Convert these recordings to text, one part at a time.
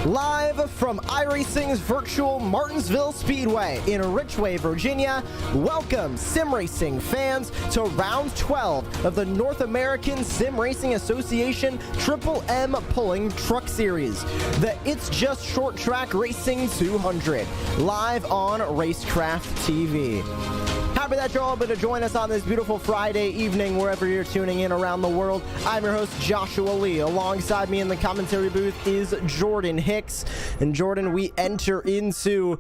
Live from iRacing's virtual Martinsville Speedway in Ridgeway, Virginia, welcome sim racing fans to round 12 of the North American Sim Racing Association Triple M Pulling Truck Series, the It's Just Short Track Racing 200, live on Racecraft TV. Happy that you're all able to join us on this beautiful Friday evening, wherever you're tuning in around the world. I'm your host, Joshua Lee. Alongside me in the commentary booth is Jordan Hicks. And Jordan, we enter into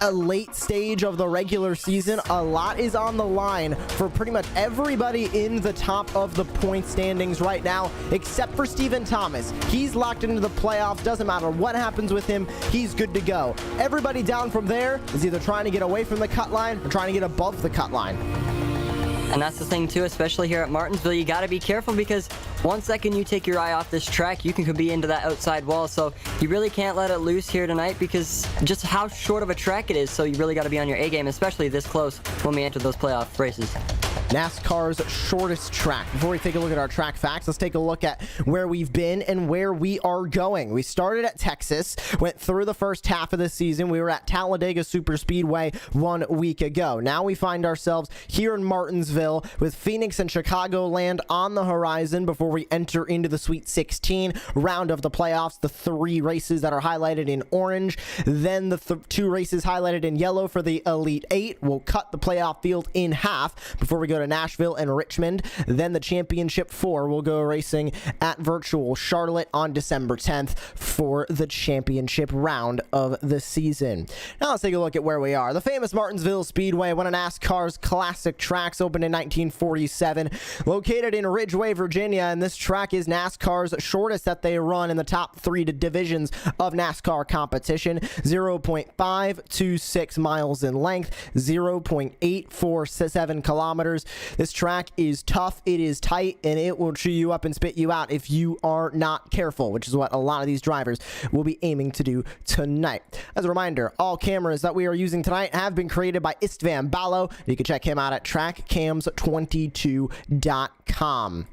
a late stage of the regular season. A lot is on the line for pretty much everybody in the top of the point standings right now, except for Stephen Thomas. He's locked into the playoffs. Doesn't matter what happens with him, he's good to go. Everybody down from there is either trying to get away from the cut line or trying to get above the cut line. And that's the thing too, especially here at Martinsville, you got to be careful because one second you take your eye off this track, you can be into that outside wall. So you really can't let it loose here tonight because just how short of a track it is. So you really got to be on your A game, especially this close when we enter those playoff races. NASCAR's shortest track. Before we take a look at our track facts, let's take a look at where we've been and where we are going. We started at Texas, went through the first half of the season. We were at Talladega Superspeedway 1 week ago. Now we find ourselves here in Martinsville with Phoenix and Chicagoland on the horizon before we enter into the Sweet 16 round of the playoffs. The 3 races that are highlighted in orange, then the 2 races highlighted in yellow for the Elite 8. We'll cut the playoff field in half before we go to Nashville and Richmond. Then the Championship 4 will go racing at virtual Charlotte on December 10th for the championship round of the season. Now let's take a look at where we are. The famous Martinsville Speedway, one of NASCAR's classic tracks, opened in 1947, located in Ridgeway, Virginia, and this track is NASCAR's shortest that they run in the top 3 divisions of NASCAR competition. 0.526 miles in length, 0.847 kilometers. This track is tough, it is tight, and it will chew you up and spit you out if you are not careful, which is what a lot of these drivers will be aiming to do tonight. As a reminder, all cameras that we are using tonight have been created by Istvan Balo. You can check him out at trackcams22.com.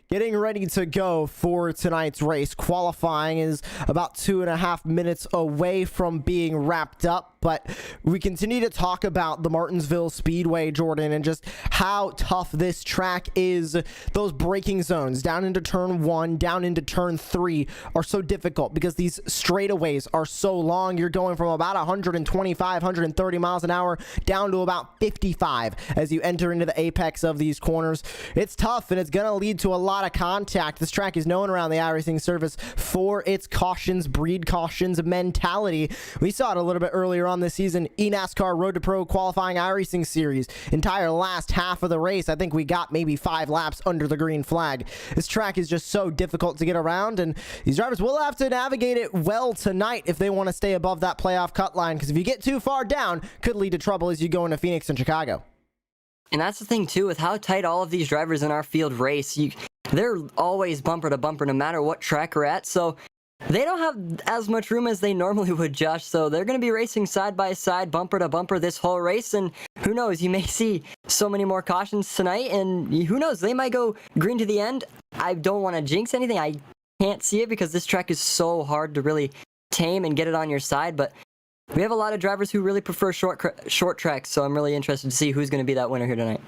Getting ready to go for tonight's race. Qualifying is about 2.5 minutes away from being wrapped up, but we continue to talk about the Martinsville Speedway, Jordan, and just how tough this track is. Those braking zones down into turn 1, down into turn 3 are so difficult because these straightaways are so long. You're going from about 125, 130 miles an hour down to about 55 as you enter into the apex of these corners. It's tough, and it's going to lead to a lot of contact. This track is known around the iRacing service for its cautions, breed cautions mentality. We saw it a little bit earlier on this season. eNASCAR Road to Pro qualifying iRacing series. Entire last half of the race, I think we got maybe 5 laps under the green flag. This track is just so difficult to get around, and these drivers will have to navigate it well tonight if they want to stay above that playoff cut line, because if you get too far down, could lead to trouble as you go into Phoenix and Chicago. And that's the thing too, with how tight all of these drivers in our field race. They're always bumper to bumper no matter what track we're at, so they don't have as much room as they normally would, Josh. So they're going to be racing side by side, bumper to bumper this whole race, and who knows, you may see so many more cautions tonight, and who knows, they might go green to the end. I don't want to jinx anything. I can't see it because this track is so hard to really tame and get it on your side, but we have a lot of drivers who really prefer short tracks, so I'm really interested to see who's going to be that winner here tonight.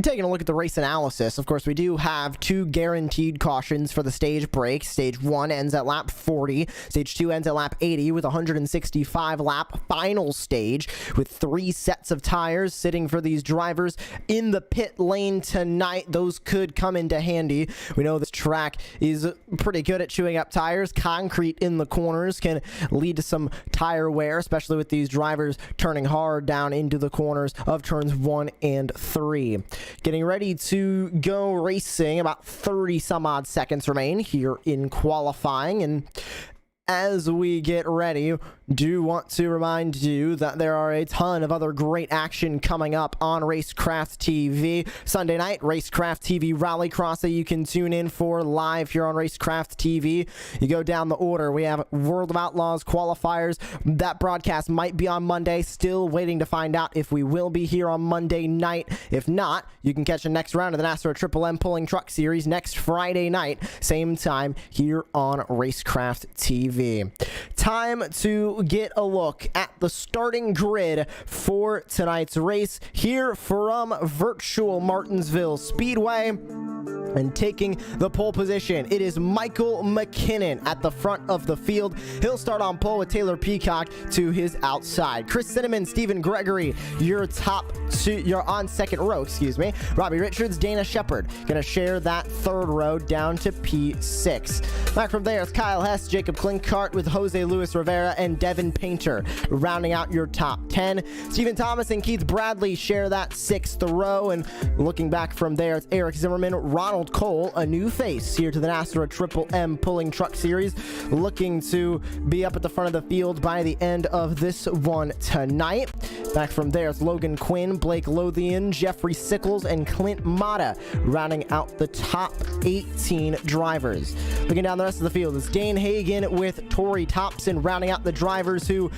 Taking a look at the race analysis, of course, we do have 2 guaranteed cautions for the stage break. Stage 1 ends at lap 40. Stage 2 ends at lap 80 with a 165 lap final stage with 3 sets of tires sitting for these drivers in the pit lane tonight. Those could come into handy. We know this track is pretty good at chewing up tires. Concrete in the corners can lead to some tire wear, especially with these drivers turning hard down into the corners of turns 1 and 3. Getting ready to go racing. About 30 some odd seconds remain here in qualifying, and as we get ready, do want to remind you that there are a ton of other great action coming up on Racecraft TV. Sunday night, Racecraft TV Rallycross that you can tune in for live here on Racecraft TV. You go down the order. We have World of Outlaws qualifiers. That broadcast might be on Monday. Still waiting to find out if we will be here on Monday night. If not, you can catch the next round of the NASRA Triple M Pulling Truck Series next Friday night, same time here on Racecraft TV. time to get a look at the starting grid for tonight's race here from virtual Martinsville Speedway. And taking the pole position, it is Michael McKinnon at the front of the field. He'll start on pole with Taylor Peacock to his outside. Chris Cinnamon, Stephen Gregory, you're on second row, excuse me. Robbie Richards, Dana Shepard, gonna share that third row down to P6. Back from there, it's Kyle Hess, Jacob Klinkart with Jose Luis Rivera and Devin Painter rounding out your top 10. Stephen Thomas and Keith Bradley share that sixth row. And looking back from there, it's Eric Zimmerman, Ronald Cole, a new face here to the NASRA Triple M Pulling Truck Series, looking to be up at the front of the field by the end of this one tonight. Back from there, it's Logan Quinn, Blake Lothian, Jeffrey Sickles, and Clint Mata rounding out the top 18 drivers. Looking down the rest of the field, it's Dane Hagan with Tori Thompson rounding out the drivers who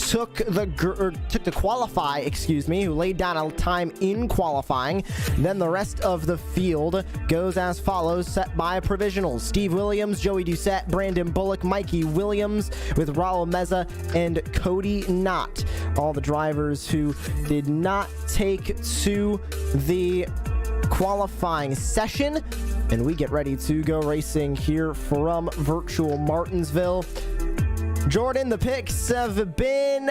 took to qualify, excuse me, who laid down a time in qualifying. Then the rest of the field goes as follows, set by provisionals: Steve Williams, Joey Doucette, Brandon Bullock, Mikey Williams with Raul Meza and Cody Knott. All the drivers who did not take to the qualifying session. And we get ready to go racing here from virtual Martinsville. Jordan, the picks have been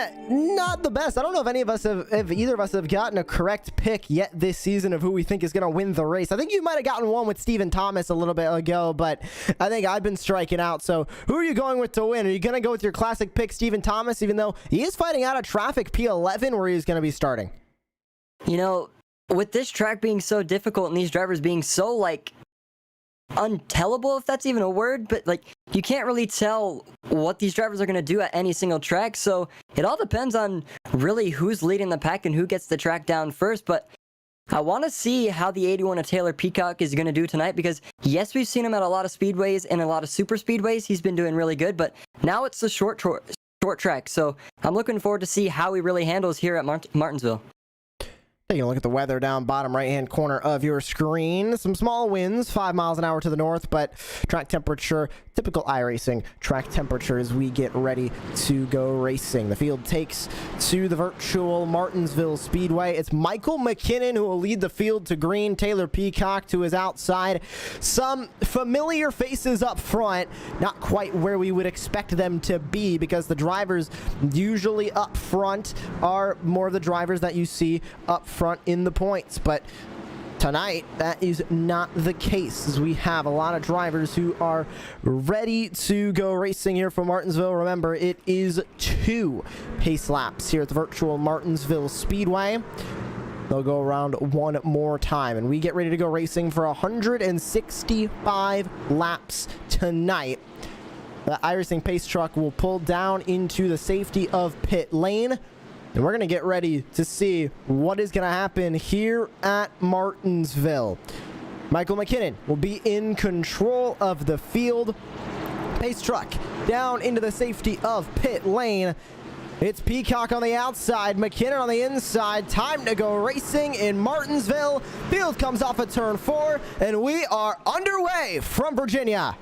not the best. I don't know if either of us have gotten a correct pick yet this season of who we think is going to win the race. I think you might have gotten one with Stephen Thomas a little bit ago, but I think I've been striking out. So who are you going with to win? Are you going to go with your classic pick, Stephen Thomas, even though he is fighting out of traffic P11 where he's going to be starting? You know, with this track being so difficult and these drivers being so, untellable, if that's even a word, but you can't really tell what these drivers are going to do at any single track, so it all depends on really who's leading the pack and who gets the track down first. But I want to see how the 81 of Taylor Peacock is going to do tonight, because yes, we've seen him at a lot of speedways and a lot of super speedways. He's been doing really good, but now it's a short track, so I'm looking forward to see how he really handles here at Martinsville. Taking a look at the weather down bottom right-hand corner of your screen. Some small winds, 5 miles an hour to the north, but track temperature, typical iRacing track temperature as we get ready to go racing. The field takes to the virtual Martinsville Speedway. It's Michael McKinnon who will lead the field to green, Taylor Peacock to his outside. Some familiar faces up front, not quite where we would expect them to be, because the drivers usually up front are more of the drivers that you see up front in the points, but tonight that is not the case, as we have a lot of drivers who are ready to go racing here from Martinsville. Remember, it is 2 pace laps here at the virtual Martinsville Speedway. They'll go around one more time, and we get ready to go racing for 165 laps tonight. The iRacing pace truck will pull down into the safety of pit lane, and we're going to get ready to see what is going to happen here at Martinsville. Michael McKinnon will be in control of the field. Pace truck down into the safety of pit lane. It's Peacock on the outside, McKinnon on the inside. Time to go racing in Martinsville. Field comes off at turn 4, and we are underway from Virginia.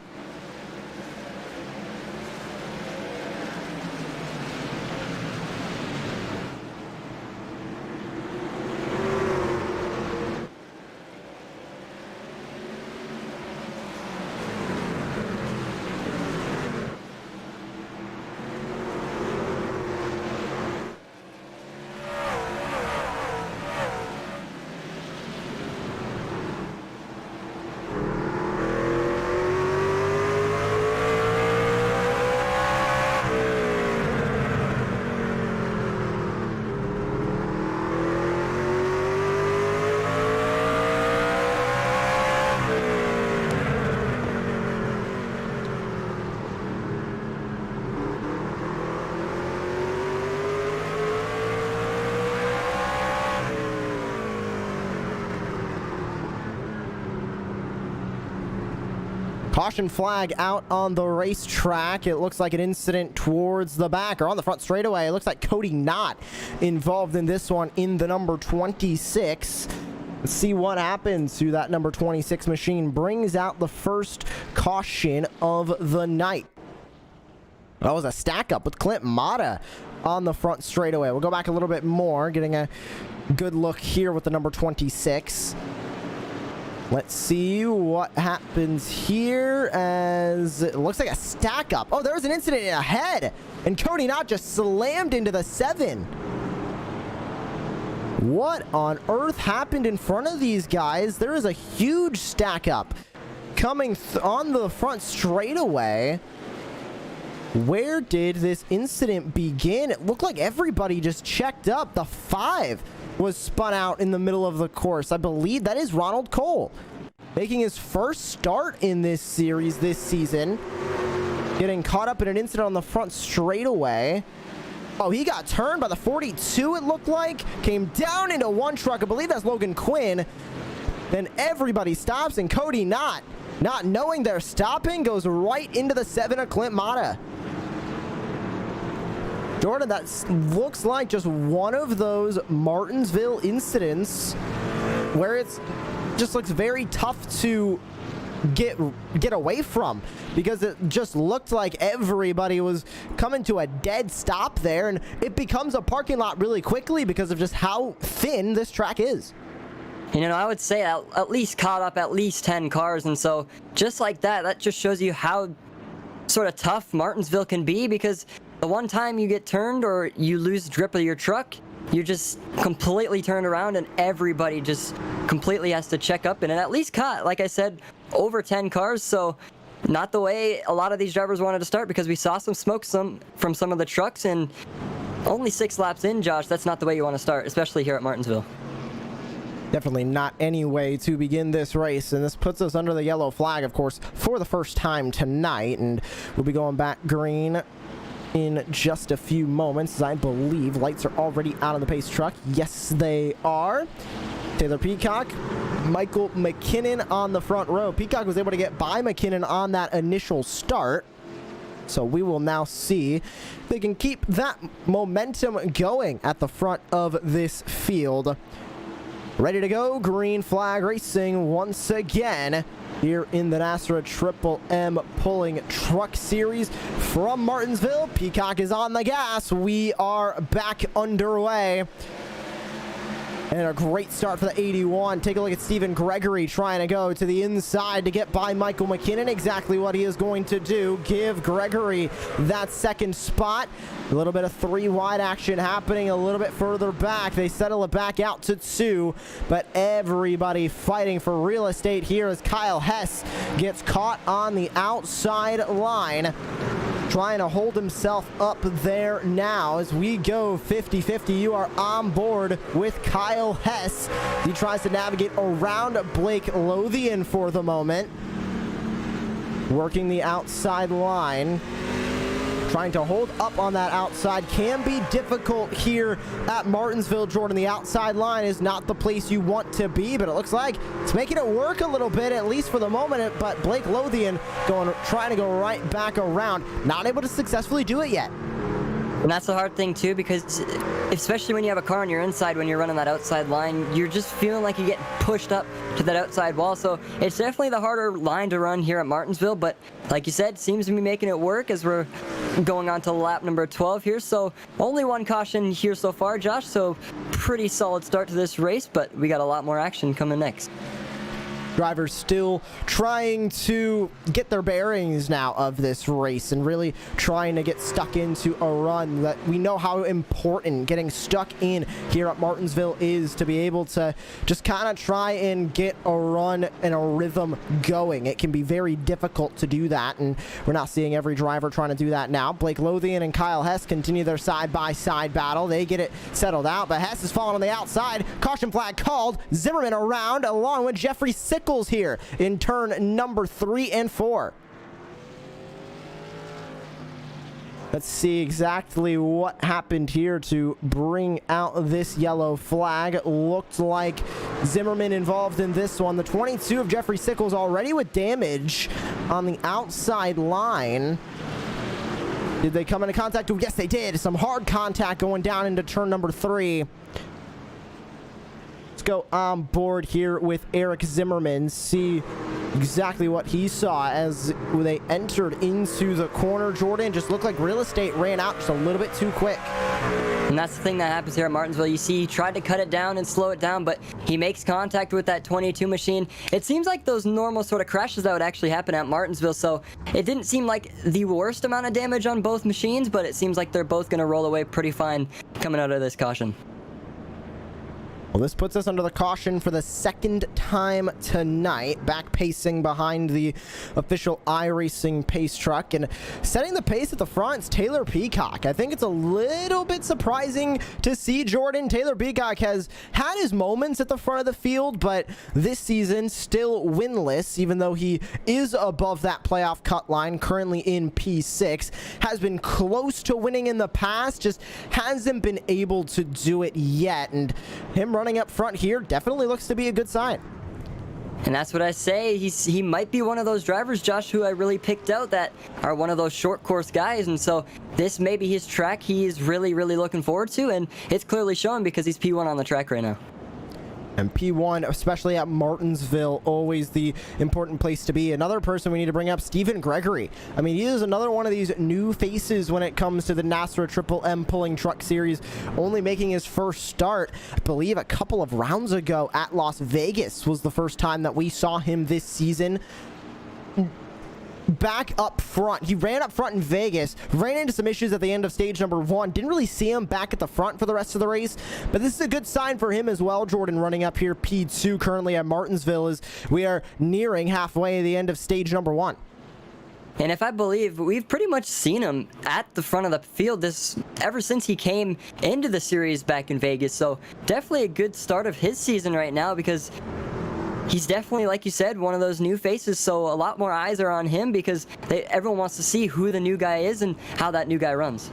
Caution flag out on the racetrack. It looks like an incident towards the back or on the front straightaway. It looks like Cody Knott involved in this one in the number 26. Let's see what happens to that number 26 machine. Brings out the first caution of the night. That was a stack up with Clint Mata on the front straightaway. We'll go back a little bit more, getting a good look here with the number 26. Let's see what happens here as it looks like a stack up. Oh, there was an incident ahead, and Cody Knott just slammed into the 7. What on earth happened in front of these guys? There is a huge stack up coming on the front straightaway. Where did this incident begin? It looked like everybody just checked up. The 5 was spun out in the middle of the course. I believe that is Ronald Cole making his first start in this series this season, getting caught up in an incident on the front straightaway. Oh, he got turned by the 42, it looked like. Came down into one truck. I believe that's Logan Quinn. Then everybody stops, and Cody Knott, not knowing they're stopping, goes right into the 7 of Clint Mata. Jordan, that looks like just one of those Martinsville incidents where it's just looks very tough to get away from, because it just looked like everybody was coming to a dead stop there, and it becomes a parking lot really quickly because of just how thin this track is. You know, I would say at least caught up at least 10 cars, and so just like that, that just shows you how sort of tough Martinsville can be, because the one time you get turned or you lose grip of your truck, you just completely turn around and everybody just completely has to check up, and it at least caught, like I said, over 10 cars. So not the way a lot of these drivers wanted to start, because we saw some smoke from some of the trucks, and only 6 laps in, Josh, that's not the way you want to start, especially here at Martinsville. Definitely not any way to begin this race, and this puts us under the yellow flag, of course, for the first time tonight, and we'll be going back green in just a few moments. I believe lights are already out on the pace truck. Yes, they are. Taylor Peacock, Michael McKinnon on the front row. Peacock was able to get by McKinnon on that initial start, so we will now see if they can keep that momentum going at the front of this field. Ready to go, green flag racing once again here in the NASRA Triple M Pulling Truck Series from Martinsville. Peacock is on the gas. We are back underway. And a great start for the 81. Take a look at Stephen Gregory trying to go to the inside to get by Michael McKinnon. Exactly what he is going to do. Give Gregory that second spot. A little bit of 3 wide action happening a little bit further back. They settle it back out to 2. But everybody fighting for real estate here as Kyle Hess gets caught on the outside line, trying to hold himself up there now as we go 50-50. You are on board with Kyle Hess. He tries to navigate around Blake Lothian for the moment, working the outside line. Trying to hold up on that outside can be difficult here at Martinsville, Jordan. The outside line is not the place you want to be, but it looks like it's making it work a little bit, at least for the moment. But Blake Lothian trying to go right back around, not able to successfully do it yet. And that's the hard thing too, because especially when you have a car on your inside, when you're running that outside line, you're just feeling like you get pushed up to that outside wall. So it's definitely the harder line to run here at Martinsville, but like you said, seems to be making it work as we're going on to lap number 12 here. So only 1 caution here so far, Josh, so pretty solid start to this race, but we got a lot more action coming next. Drivers still trying to get their bearings now of this race and really trying to get stuck into a run. That we know how important getting stuck in here at Martinsville is, to be able to just kind of try and get a run and a rhythm going. It can be very difficult to do that, and we're not seeing every driver trying to do that now. Blake Lothian and Kyle Hess continue their side-by-side battle. They get it settled out, but Hess is falling on the outside. Caution flag called. Zimmerman around along with Jeffrey Sickles here in turn number 3 and 4. Let's see exactly what happened here to bring out this yellow flag. Looked like Zimmerman involved in this one. The 22 of Jeffrey Sickles already with damage on the outside line. Did they come into contact? Oh, yes, they did. Some hard contact going down into turn number 3. Let's go on board here with Eric Zimmerman, see exactly what he saw as they entered into the corner. Jordan just looked like real estate ran out just a little bit too quick. And that's the thing that happens here at Martinsville. You see, he tried to cut it down and slow it down, but he makes contact with that 22 machine. It seems like those normal sort of crashes that would actually happen at Martinsville, so it didn't seem like the worst amount of damage on both machines, but it seems like they're both going to roll away pretty fine coming out of this caution. Well, this puts us under the caution for the second time tonight, back pacing behind the official iRacing pace truck, and setting the pace at the front is Taylor Peacock. I think it's a little bit surprising to see Jordan. Taylor Peacock has had his moments at the front of the field, but this season still winless, even though he is above that playoff cut line, currently in P6, has been close to winning in the past, just hasn't been able to do it yet, and him running up front here definitely looks to be a good sign. And that's what I say. He might be one of those drivers, Josh, who I really picked out that are one of those short course guys. And so this may be his track he is really, really looking forward to. And it's clearly showing because he's P1 on the track right now. And P1, especially at Martinsville, always the important place to be. Another person we need to bring up, Stephen Gregory. I mean, he is another one of these new faces when it comes to the NASRA Triple M Pulling Truck Series, only making his first start, I believe, a couple of rounds ago at Las Vegas was the first time that we saw him this season. Back up front. He ran up front in Vegas, ran into some issues at the end of stage number 1. Didn't really see him back at the front for the rest of the race, but this is a good sign for him as well. Jordan running up here P2 currently at Martinsville as we are nearing halfway to the end of stage number 1. And if I believe, we've pretty much seen him at the front of the field ever since he came into the series back in Vegas. So definitely a good start of his season right now because he's definitely, like you said, one of those new faces, so a lot more eyes are on him because everyone wants to see who the new guy is and how that new guy runs.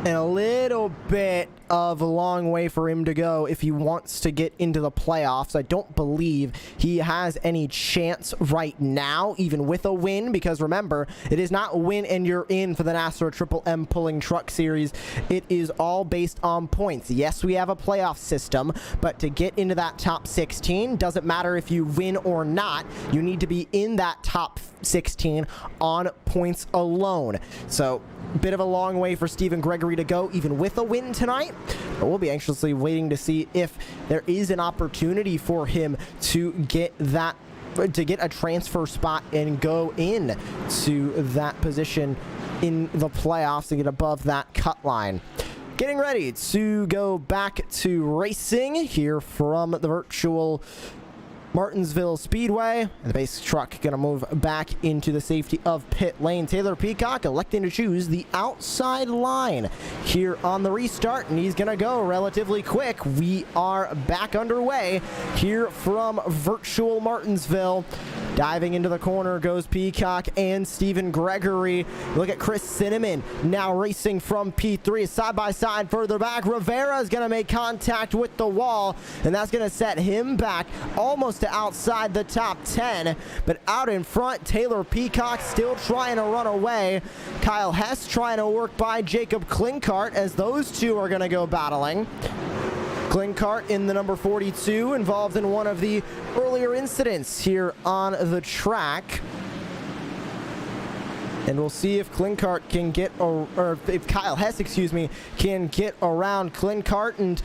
And a little bit of a long way for him to go if he wants to get into the playoffs. I don't believe he has any chance right now, even with a win, because remember, it is not a win and you're in for the NASRA Triple M Pulling Truck Series. It is all based on points. Yes, we have a playoff system, but to get into that top 16, doesn't matter if you win or not, you need to be in that top 16 on points alone. So bit of a long way for Stephen Gregory to go, even with a win tonight. But we'll be anxiously waiting to see if there is an opportunity for him to get a transfer spot and go in to that position in the playoffs and get above that cut line. Getting ready to go back to racing here from the virtual Martinsville Speedway. The base truck gonna move back into the safety of pit lane. Taylor Peacock electing to choose the outside line here on the restart, and he's gonna go relatively quick. We are back underway here from virtual Martinsville. Diving into the corner goes Peacock and Stephen Gregory. Look at Chris Cinnamon now racing from P3 side by side further back. Rivera is going to make contact with the wall, and that's going to set him back almost to outside the top 10. But out in front, Taylor Peacock still trying to run away. Kyle Hess trying to work by Jacob Klinkart as those two are going to go battling. Klinkart in the number 42, involved in one of the earlier incidents here on the track. And we'll see if Klinkart can get, or if Kyle Hess, excuse me, can get around Klinkart. And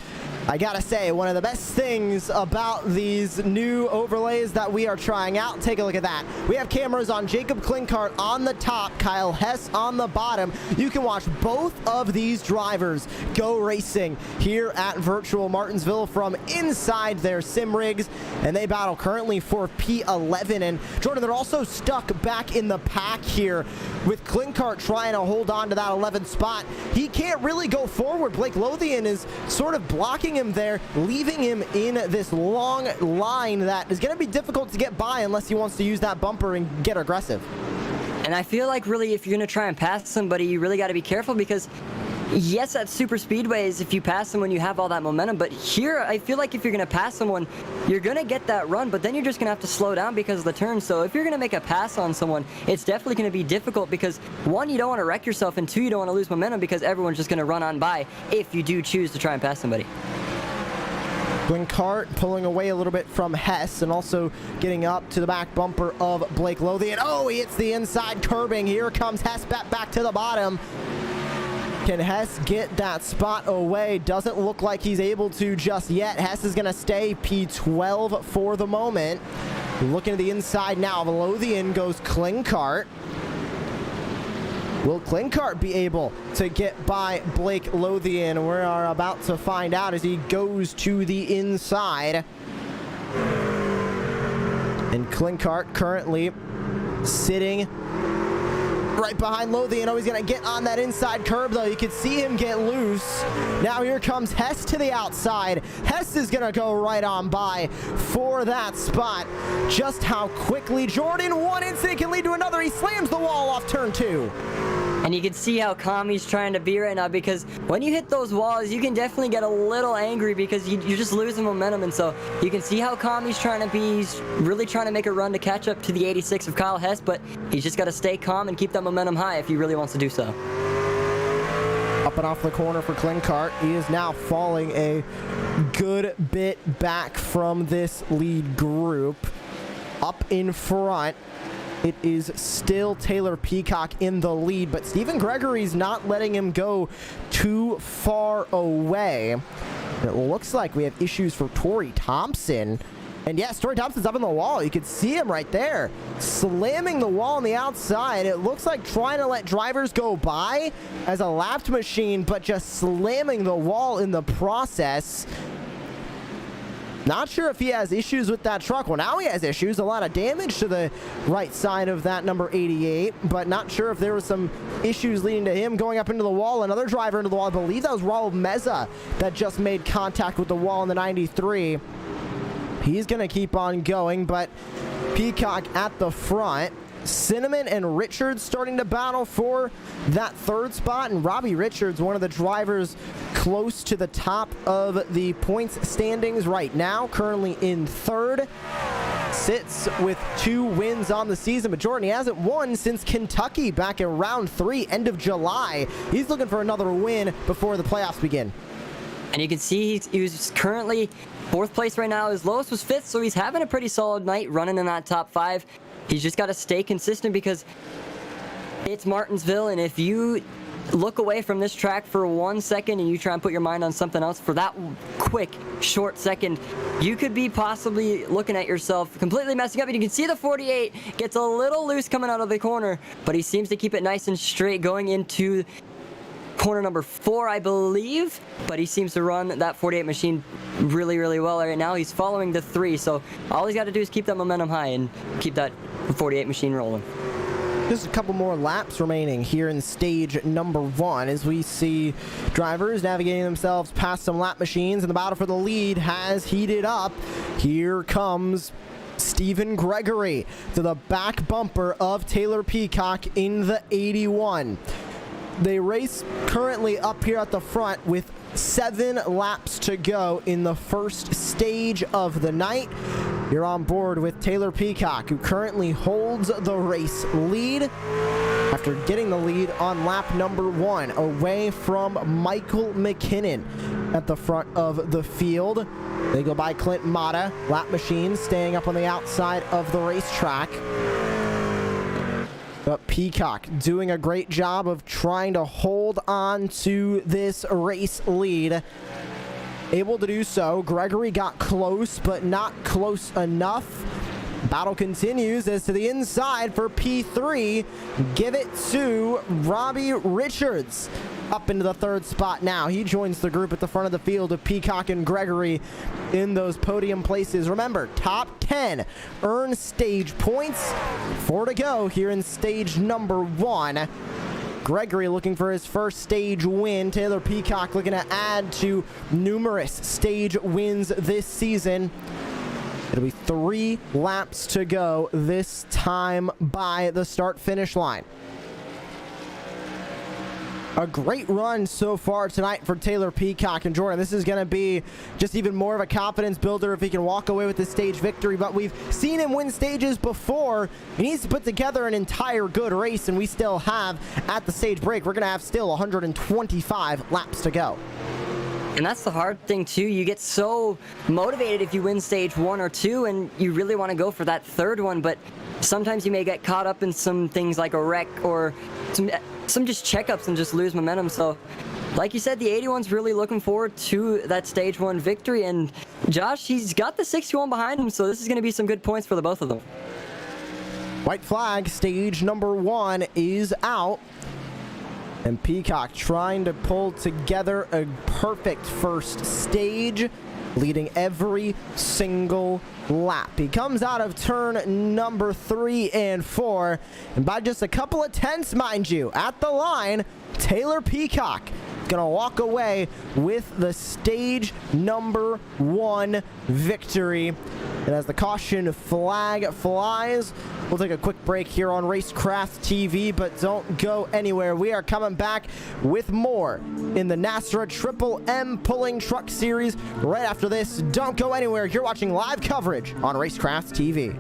I gotta say, one of the best things about these new overlays that we are trying out, take a look at that. We have cameras on Jacob Klinkart on the top, Kyle Hess on the bottom. You can watch both of these drivers go racing here at virtual Martinsville from inside their sim rigs, and they battle currently for P11. And Jordan, they're also stuck back in the pack here with Klinkart trying to hold on to that 11th spot. He can't really go forward. Blake Lothian is sort of blocking him there, leaving him in this long line that is going to be difficult to get by unless he wants to use that bumper and get aggressive. And I feel like really if you're going to try and pass somebody, you really got to be careful because yes, at super speedways, if you pass someone, you have all that momentum. But here, I feel like if you're going to pass someone, you're going to get that run, but then you're just going to have to slow down because of the turn. So if you're going to make a pass on someone, it's definitely going to be difficult because one, you don't want to wreck yourself, and two, you don't want to lose momentum because everyone's just going to run on by if you do choose to try and pass somebody. Cart pulling away a little bit from Hess and also getting up to the back bumper of Blake Lothian. Oh, he hits the inside curbing. Here comes Hess back to the bottom. Can Hess get that spot away? Doesn't look like he's able to just yet. Hess is going to stay P12 for the moment. Looking at the inside now. Lothian goes Cart. Will Cart be able to get by Blake Lothian? We are about to find out as he goes to the inside. And Cart currently sitting right behind Lothian. Oh, he's going to get on that inside curb, though. You can see him get loose. Now here comes Hess to the outside. Hess is going to go right on by for that spot. Just how quickly Jordan, one instant can lead to another. He slams the wall off turn 2. And you can see how calm he's trying to be right now, because when you hit those walls, you can definitely get a little angry because you're just losing momentum. And so you can see how calm he's trying to be. He's really trying to make a run to catch up to the 86 of Kyle Hess, but he's just got to stay calm and keep that momentum high if he really wants to do so. Up and off the corner for Cart. He is now falling a good bit back from this lead group. Up in front, it is still Taylor Peacock in the lead, but Stephen Gregory's not letting him go too far away. It looks like we have issues for Torrey Thompson. And yes, Torrey Thompson's up on the wall. You can see him right there, slamming the wall on the outside. It looks like trying to let drivers go by as a lapped machine, but just slamming the wall in the process. Not sure if he has issues with that truck. Well, now he has issues. A lot of damage to the right side of that number 88, but not sure if there was some issues leading to him going up into the wall. Another driver into the wall. I believe that was Raul Meza that just made contact with the wall in the 93. He's going to keep on going, but Peacock at the front. Cinnamon and Richards starting to battle for that third spot, and Robbie Richards, one of the drivers close to the top of the points standings right now, currently in third, sits with 2 wins on the season. But Jordan, he hasn't won since Kentucky back in round 3, end of July. He's looking for another win before the playoffs begin. And you can see he was currently 4th place right now. His lowest was 5th, so he's having a pretty solid night running in that top 5. He's just got to stay consistent because it's Martinsville, and if you look away from this track for 1 second and you try and put your mind on something else for that quick, short second, you could be possibly looking at yourself completely messing up. And you can see the 48 gets a little loose coming out of the corner, but he seems to keep it nice and straight going into corner number 4, I believe, but he seems to run that 48 machine really, really well right now. He's following the 3, so all he's got to do is keep that momentum high and keep that 48 machine rolling. Just a couple more laps remaining here in stage number 1 as we see drivers navigating themselves past some lap machines, and the battle for the lead has heated up. Here comes Stephen Gregory to the back bumper of Taylor Peacock in the 81. They race currently up here at the front with 7 laps to go in the first stage of the night. You're on board with Taylor Peacock, who currently holds the race lead after getting the lead on lap number 1 away from Michael McKinnon at the front of the field. They go by Clint Mata, lap machine staying up on the outside of the racetrack. But Peacock doing a great job of trying to hold on to this race lead. Able to do so. Gregory got close, but not close enough. Battle continues as to the inside for P3. Give it to Robbie Richards. Up into the 3rd spot now. He joins the group at the front of the field of Peacock and Gregory in those podium places. Remember, top 10 earn stage points. 4 to go here in stage number 1. Gregory looking for his first stage win. Taylor Peacock looking to add to numerous stage wins this season. It'll be 3 laps to go this time by the start-finish line. A great run so far tonight for Taylor Peacock and Jordan. This is going to be just even more of a confidence builder if he can walk away with this stage victory. But we've seen him win stages before. He needs to put together an entire good race, and we still have, at the stage break, we're going to have still 125 laps to go. And that's the hard thing too. You get so motivated if you win stage 1 or 2 and you really want to go for that third one, but sometimes you may get caught up in some things like a wreck or some just checkups and just lose momentum. So like you said, the 81's really looking forward to that stage 1 victory, and Josh, he's got the 61 behind him, so this is going to be some good points for the both of them. White flag, stage number 1 is out. And Peacock trying to pull together a perfect first stage, leading every single lap. He comes out of turn number 3 and 4, and by just a couple of tenths, mind you, at the line, Taylor Peacock gonna walk away with the stage number 1 victory. And as the caution flag flies, we'll take a quick break here on Racecraft TV, but don't go anywhere. We are coming back with more in the NASRA Triple M Pulling Truck Series right after this. Don't go anywhere. You're watching live coverage on Racecraft TV.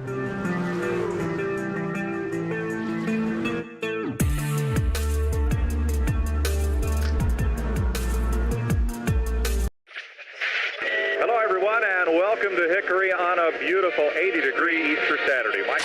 And welcome to Hickory on a beautiful 80-degree Easter Saturday. Mike.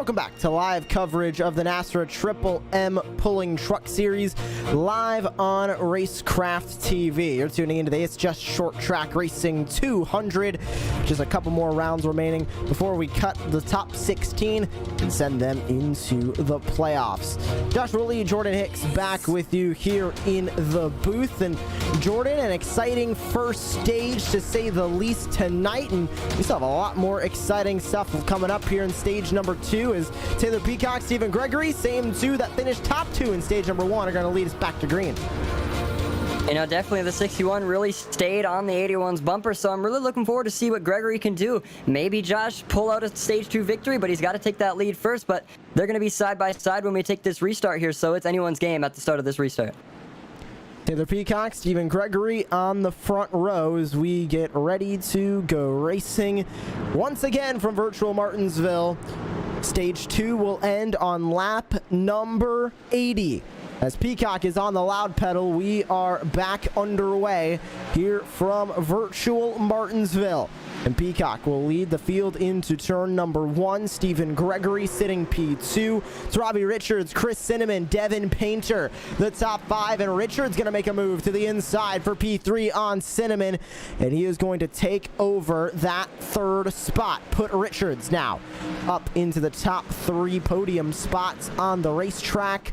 Welcome back to live coverage of the NASRA Triple M Pulling Truck Series live on Racecraft TV. You're tuning in today. It's just Short Track Racing 200. Just a couple more rounds remaining before we cut the top 16 and send them into the playoffs. Josh Woolley, Jordan Hicks back with you here in the booth. And Jordan, an exciting first stage to say the least tonight. And we still have a lot more exciting stuff coming up here in stage number 2 as Taylor Peacock, Stephen Gregory, same two that finished top 2 in stage number 1, are going to lead us back to green. You know, definitely the 61 really stayed on the 81's bumper, so I'm really looking forward to see what Gregory can do. Maybe Josh pull out a stage 2 victory, but he's got to take that lead first. But they're going to be side by side when we take this restart here, so it's anyone's game at the start of this restart. Taylor Peacock, Stephen Gregory on the front row as we get ready to go racing once again from virtual Martinsville. Stage 2 will end on lap number 80. As Peacock is on the loud pedal, we are back underway here from virtual Martinsville. And Peacock will lead the field into turn number 1. Stephen Gregory sitting P2. It's Robbie Richards, Chris Cinnamon, Devin Painter, the top 5. And Richards going to make a move to the inside for P3 on Cinnamon. And he is going to take over that 3rd spot. Put Richards now up into the top 3 podium spots on the racetrack.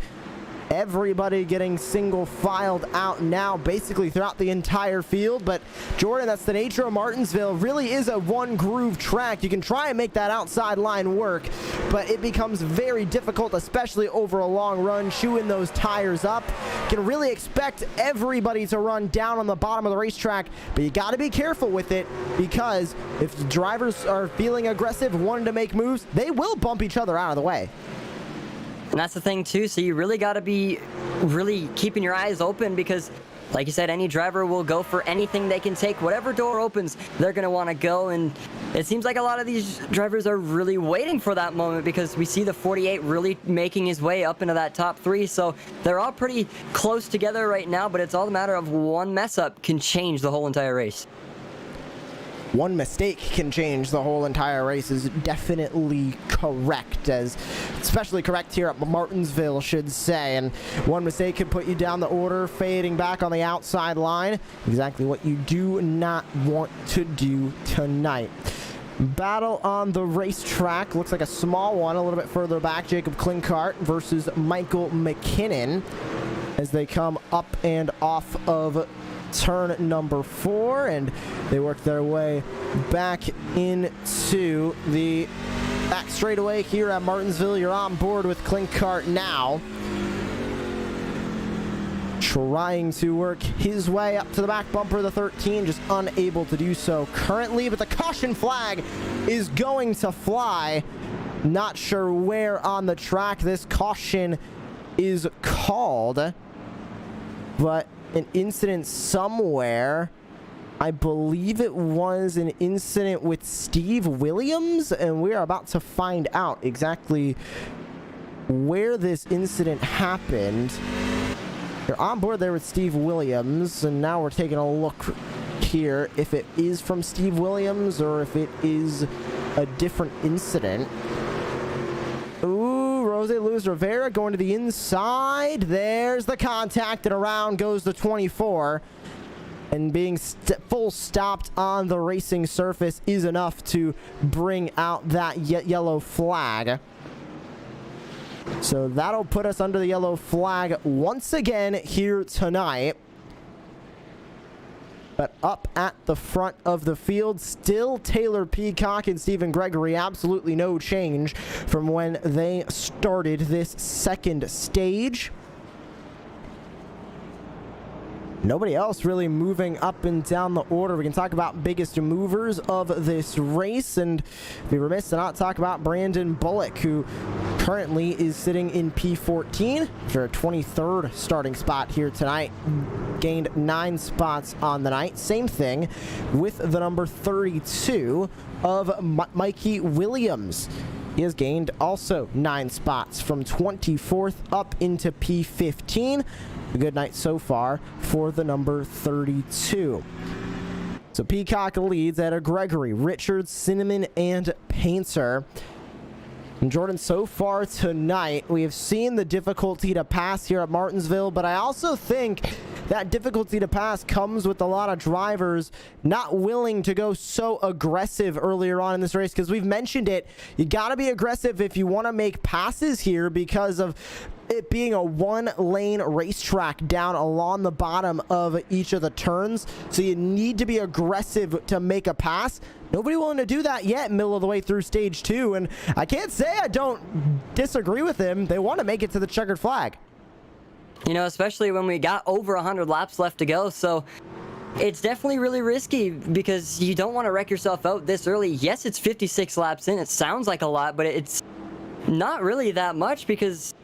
Everybody getting single filed out now basically throughout the entire field. But Jordan, that's the nature of Martinsville. Really is a one groove track. You can try and make that outside line work, but it becomes very difficult, especially over a long run, chewing those tires up. You can really expect everybody to run down on the bottom of the racetrack, but you got to be careful with it, because if the drivers are feeling aggressive, wanting to make moves, they will bump each other out of the way. And that's the thing too, so you really got to be really keeping your eyes open, because like you said, any driver will go for anything they can take. Whatever door opens, they're going to want to go, and it seems like a lot of these drivers are really waiting for that moment, because we see the 48 really making his way up into that top 3, so they're all pretty close together right now, but it's all a matter of one mess up can change the whole entire race. One mistake can change the whole entire race is definitely correct, as especially correct here at Martinsville, should say. And one mistake could put you down the order, fading back on the outside line. Exactly what you do not want to do tonight. Battle on the racetrack. Looks like a small one a little bit further back. Jacob Klinkart versus Michael McKinnon as they come up and off of turn number 4, and they work their way back into the back straightaway here at Martinsville. You're on board with Klinkart now, trying to work his way up to the back bumper of the 13, just unable to do so currently, but the caution flag is going to fly. Not sure where on the track this caution is called, but an incident somewhere. I believe it was an incident with Steve Williams, and we are about to find out exactly where this incident happened. You're on board there with Steve Williams, and now we're taking a look here if it is from Steve Williams or if it is a different incident. Ooh, Jose Luis Rivera going to the inside. There's the contact, and around goes the 24. And being full stopped on the racing surface is enough to bring out that yellow flag. So that'll put us under the yellow flag once again here tonight. But up at the front of the field, still Taylor Peacock and Stephen Gregory. Absolutely no change from when they started this second stage. Nobody else really moving up and down the order. We can talk about biggest movers of this race, and be remiss to not talk about Brandon Bullock, who currently is sitting in P14 for a 23rd starting spot here tonight. Gained 9 spots on the night. Same thing with the number 32 of Mikey Williams. He has gained also 9 spots from 24th up into P15. A good night so far for the number 32. So Peacock leads at a Gregory, Richards, Cinnamon, and Painter. And Jordan, so far tonight, we have seen the difficulty to pass here at Martinsville, but I also think that difficulty to pass comes with a lot of drivers not willing to go so aggressive earlier on in this race, because we've mentioned it. You got to be aggressive if you want to make passes here, because of it being a one-lane racetrack down along the bottom of each of the turns. So you need to be aggressive to make a pass. Nobody willing to do that yet, middle of the way through stage 2, and I can't say I don't disagree with him. They want to make it to the checkered flag. You know, especially when we got over 100 laps left to go, so it's definitely really risky, because you don't want to wreck yourself out this early. Yes, it's 56 laps in. It sounds like a lot, but it's not really that much, because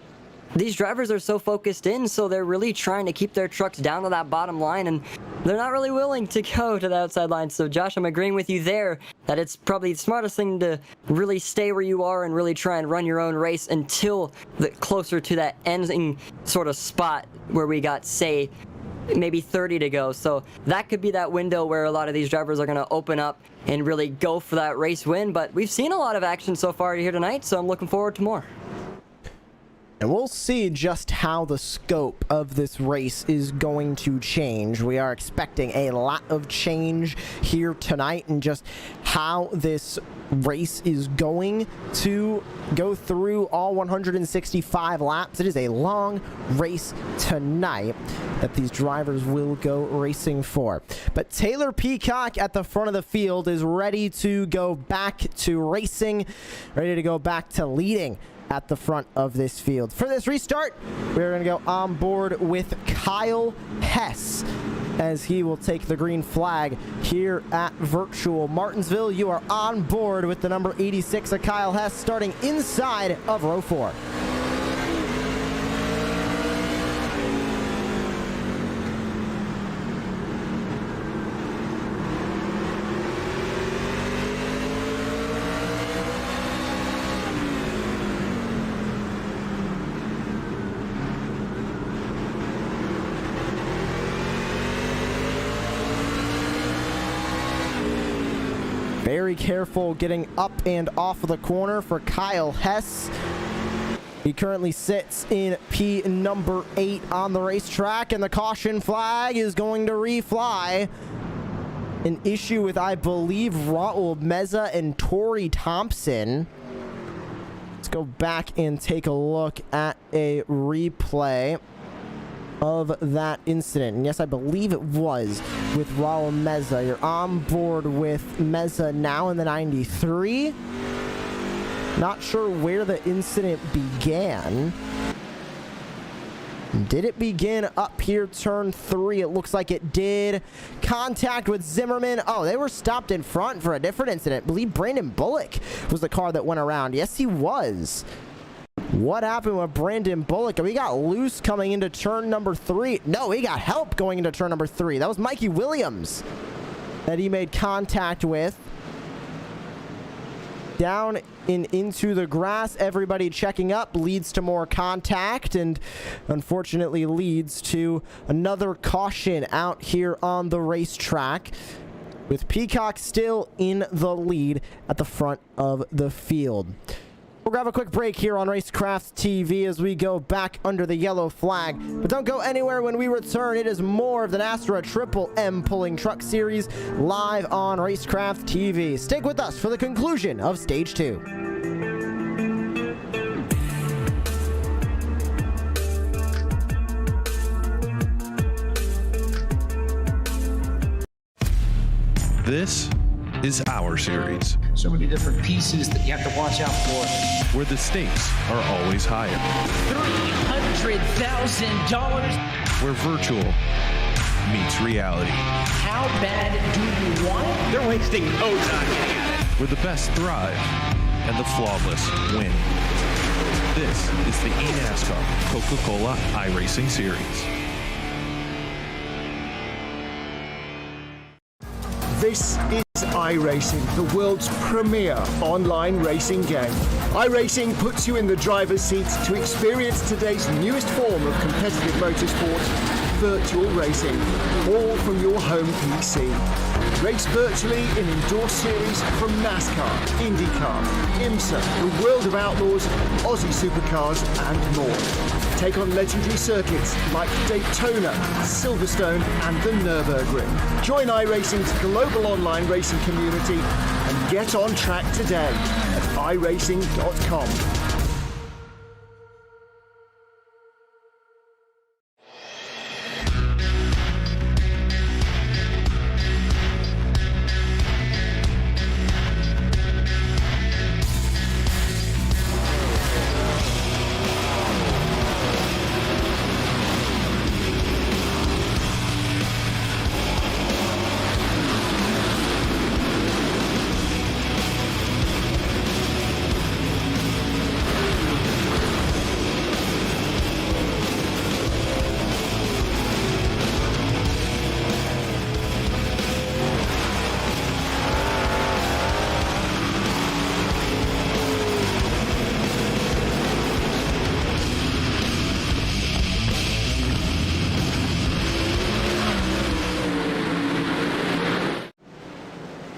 these drivers are so focused in, so they're really trying to keep their trucks down to that bottom line, and they're not really willing to go to the outside line. So Josh, I'm agreeing with you there that it's probably the smartest thing to really stay where you are and really try and run your own race until closer to that ending sort of spot where we got, say, maybe 30 to go. So that could be that window where a lot of these drivers are going to open up and really go for that race win. But we've seen a lot of action so far here tonight, so I'm looking forward to more. And we'll see just how the scope of this race is going to change. We are expecting a lot of change here tonight, and just how this race is going to go through all 165 laps. It is a long race tonight that these drivers will go racing for. But Taylor Peacock at the front of the field is ready to go back to racing, ready to go back to leading at the front of this field. For this restart, we're going to go on board with Kyle Hess as he will take the green flag here at Virtual Martinsville. You are on board with the number 86 of Kyle Hess, starting inside of row 4. Very careful getting up and off of the corner for Kyle Hess. He currently sits in P number 8 on the racetrack, and the caution flag is going to refly. An issue with, I believe, Raul Meza and Tori Thompson. Let's go back and take a look at a replay of that incident. And yes, I believe it was with Raul Meza. You're on board with Meza now in the 93. Not sure where the incident began. Did it begin up here, turn 3? It looks like it did. Contact with Zimmerman. Oh, they were stopped in front for a different incident. I believe Brandon Bullock was the car that went around. Yes, he was. What happened with Brandon Bullock? We got loose coming into turn number 3. No, he got help going into turn number 3. That was Mikey Williams that he made contact with. Down and into the grass. Everybody checking up leads to more contact, and unfortunately leads to another caution out here on the racetrack, with Peacock still in the lead at the front of the field. We'll grab a quick break here on Racecraft TV as we go back under the yellow flag. But don't go anywhere. When we return, it is more of the NASRA Triple M Pulling Truck Series live on Racecraft TV. Stick with us for the conclusion of Stage 2. This is our series, so many different pieces that you have to watch out for, where the stakes are always higher, $300,000, where virtual meets reality, how bad do you want it? They're wasting no time getting at it, where the best thrive and the flawless win. This is the NASCAR Coca-Cola iRacing Series. This is iRacing, the world's premier online racing game. iRacing puts you in the driver's seat to experience today's newest form of competitive motorsport, virtual racing, all from your home PC. Race virtually in endorsed series from NASCAR, IndyCar, IMSA, the World of Outlaws, Aussie Supercars, and more. Take on legendary circuits like Daytona, Silverstone, and the Nürburgring. Join iRacing's global online racing community and get on track today at iRacing.com.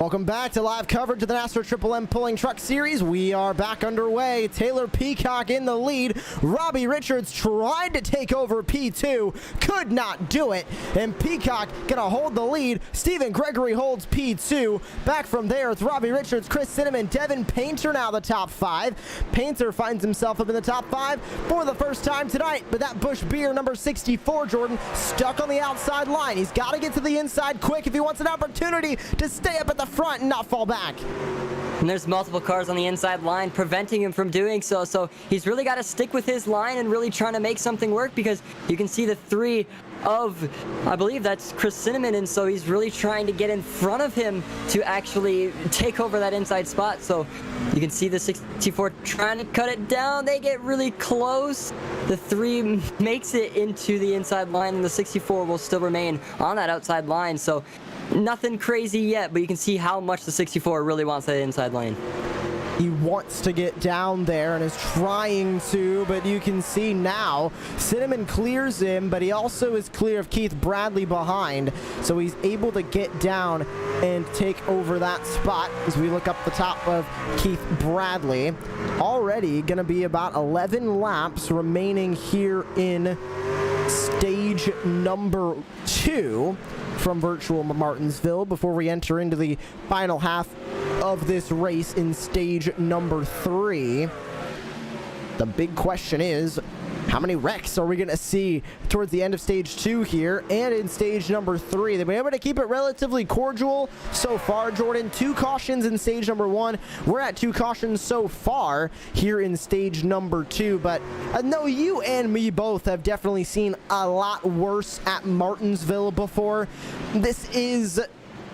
Welcome back to live coverage of the NASRA Triple M Pulling Truck Series. We are back underway. Taylor Peacock in the lead. Robbie Richards tried to take over P2, could not do it, and Peacock gonna hold the lead. Stephen Gregory holds P2. Back from there, it's Robbie Richards, Chris Cinnamon, Devin Painter now the top 5. Painter finds himself up in the top 5 for the first time tonight, but that Busch Beer number 64, Jordan, stuck on the outside line. He's got to get to the inside quick if he wants an opportunity to stay up at the front and not fall back. And there's multiple cars on the inside line preventing him from doing so. So he's really got to stick with his line and really trying to make something work, because you can see the 3 of, I believe that's Chris Cinnamon, and so he's really trying to get in front of him to actually take over that inside spot. So you can see the 64 trying to cut it down. They get really close. The 3 makes it into the inside line, and the 64 will still remain on that outside line. So nothing crazy yet, but you can see how much the 64 really wants that inside lane. He wants to get down there and is trying to, but you can see now Cinnamon clears him, but he also is clear of Keith Bradley behind, so he's able to get down and take over that spot as we look up the top of Keith Bradley. Already going to be about 11 laps remaining here in stage number 2 from virtual Martinsville before we enter into the final half of this race in stage number 3. The big question is, how many wrecks are we going to see towards the end of stage 2 here and in stage number 3? They've been able to keep it relatively cordial so far, Jordan. 2 cautions in stage number 1. We're at 2 cautions so far here in stage number 2, but I know you and me both have definitely seen a lot worse at Martinsville before. This is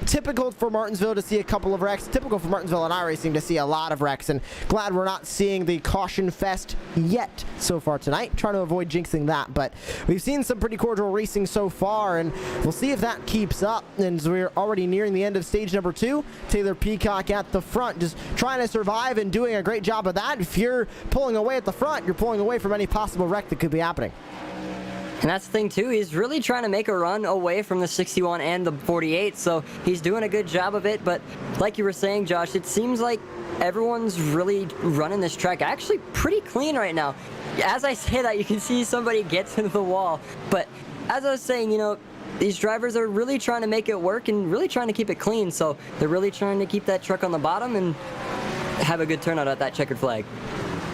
typical for Martinsville to see a couple of wrecks, typical for Martinsville and iRacing to see a lot of wrecks, and glad we're not seeing the caution fest yet so far tonight. Trying to avoid jinxing that, but we've seen some pretty cordial racing so far, and we'll see if that keeps up. And we're already nearing the end of stage number 2. Taylor Peacock at the front, just trying to survive and doing a great job of that. If you're pulling away at the front, you're pulling away from any possible wreck that could be happening. And that's the thing too, he's really trying to make a run away from the 61 and the 48, so he's doing a good job of it. But like you were saying, Josh, it seems like everyone's really running this track actually pretty clean right now. As I say that, you can see somebody gets into the wall. But as I was saying, you know, these drivers are really trying to make it work and really trying to keep it clean, so they're really trying to keep that truck on the bottom and have a good turnout at that checkered flag.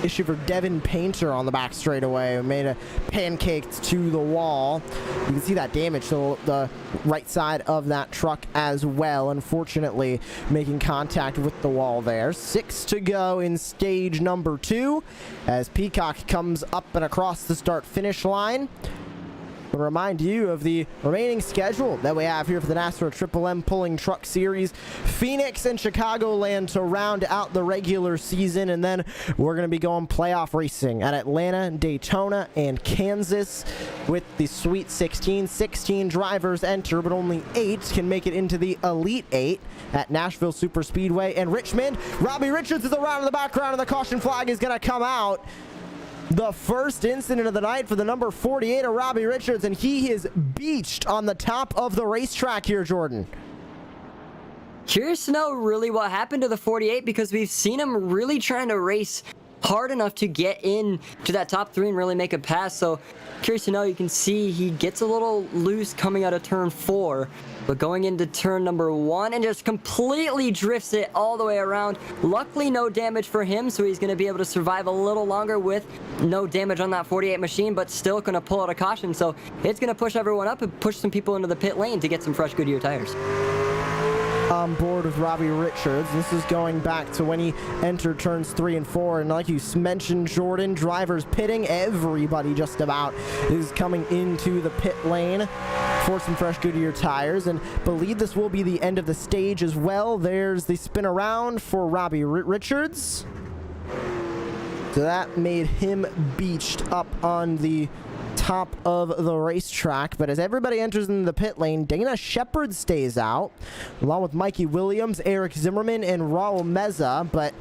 Issue for Devin Painter on the back straightaway. Made a pancaked to the wall. You can see that damage to the right side of that truck as well. Unfortunately, making contact with the wall there. 6 to go in stage number 2 as Peacock comes up and across the start-finish line. To remind you of the remaining schedule that we have here for the NASRA Triple M Pulling Truck Series. Phoenix and Chicagoland to round out the regular season, and then we're going to be going playoff racing at Atlanta, Daytona, and Kansas with the Sweet 16. 16 drivers enter, but only 8 can make it into the Elite 8 at Nashville Superspeedway and Richmond. Robbie Richards is around in the background, and the caution flag is going to come out. The first incident of the night for the number 48 of Robbie Richards, and he is beached on the top of the racetrack here, Jordan. Curious to know really what happened to the 48, because we've seen him really trying to race hard enough to get in to that top 3 and really make a pass. So curious to know, you can see he gets a little loose coming out of turn 4, but going into turn number 1 and just completely drifts it all the way around. Luckily no damage for him, so he's going to be able to survive a little longer with no damage on that 48 machine, but still going to pull out a caution. So it's going to push everyone up and push some people into the pit lane to get some fresh Goodyear tires. On board with Robbie Richards. This is going back to when he entered turns 3 and 4, and like you mentioned, Jordan, drivers pitting. Everybody just about is coming into the pit lane for some fresh Goodyear tires, and believe this will be the end of the stage as well. There's the spin around for Robbie Richards. So that made him beached up on the top of the racetrack. But as everybody enters into the pit lane, Dana Shepard stays out along with Mikey Williams, Eric Zimmerman, and Raul Meza. But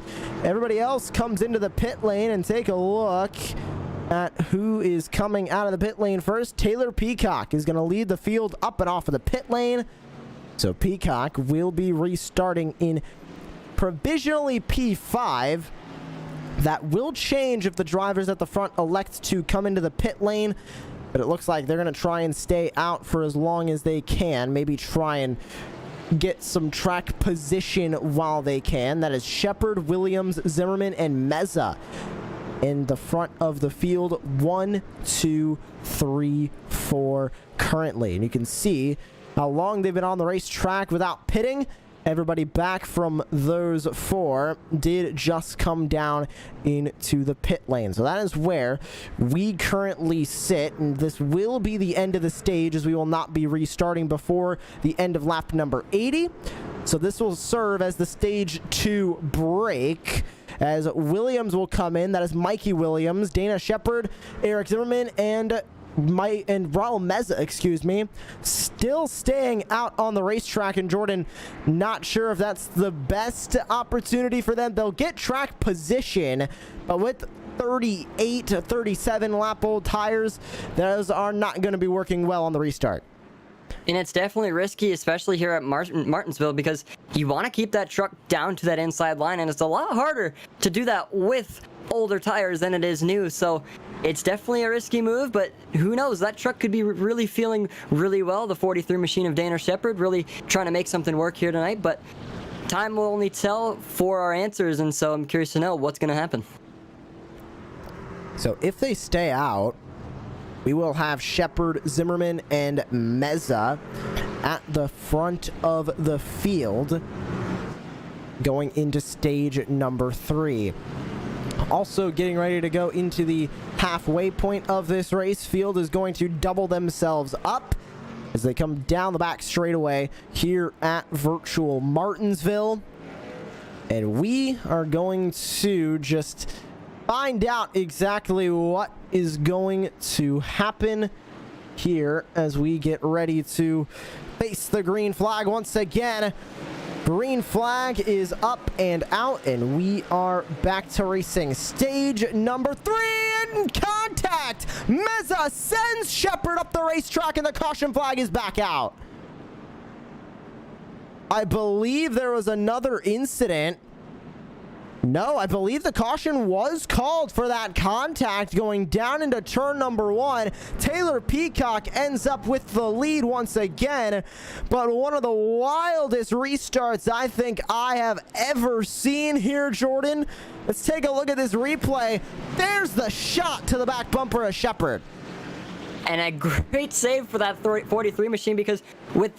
everybody else comes into the pit lane, and take a look at who is coming out of the pit lane first. Taylor Peacock is going to lead the field up and off of the pit lane. So Peacock will be restarting in provisionally P5. That will change if the drivers at the front elect to come into the pit lane, but it looks like they're going to try and stay out for as long as they can. Maybe try and get some track position while they can. That is Shepard, Williams, Zimmerman, and Meza in the front of the field. 1, 2, 3, 4 currently. And you can see how long they've been on the racetrack without pitting. Everybody back from those 4 did just come down into the pit lane. So that is where we currently sit, and this will be the end of the stage, as we will not be restarting before the end of lap number 80. So this will serve as the stage 2 break, as Williams will come in. That is Mikey Williams, Dana Shepard, Eric Zimmerman, and Raul Meza, still staying out on the racetrack. And Jordan, not sure if that's the best opportunity for them. They'll get track position, but with 38 to 37 lap old tires, those are not going to be working well on the restart. And it's definitely risky, especially here at Martinsville, because you want to keep that truck down to that inside line, and it's a lot harder to do that with older tires than it is new. So it's definitely a risky move, but who knows? That truck could be really feeling really well. The 43 machine of Dana Shepard really trying to make something work here tonight, but time will only tell for our answers, and so I'm curious to know what's going to happen. So if they stay out, we will have Shepard, Zimmerman, and Meza at the front of the field going into stage number 3. Also getting ready to go into the halfway point of this race. Field is going to double themselves up as they come down the back straightaway here at virtual Martinsville. And we are going to just find out exactly what is going to happen here as we get ready to face the green flag once again. Green flag is up and out, and we are back to racing. Stage number 3 in contact. Meza sends Shepard up the racetrack, and the caution flag is back out. I believe there was another incident. No, I believe the caution was called for that contact going down into turn number 1. Taylor Peacock ends up with the lead once again, but one of the wildest restarts I think I have ever seen here, Jordan. Let's take a look at this replay. There's the shot to the back bumper of Shepard. And a great save for that 43 machine, because with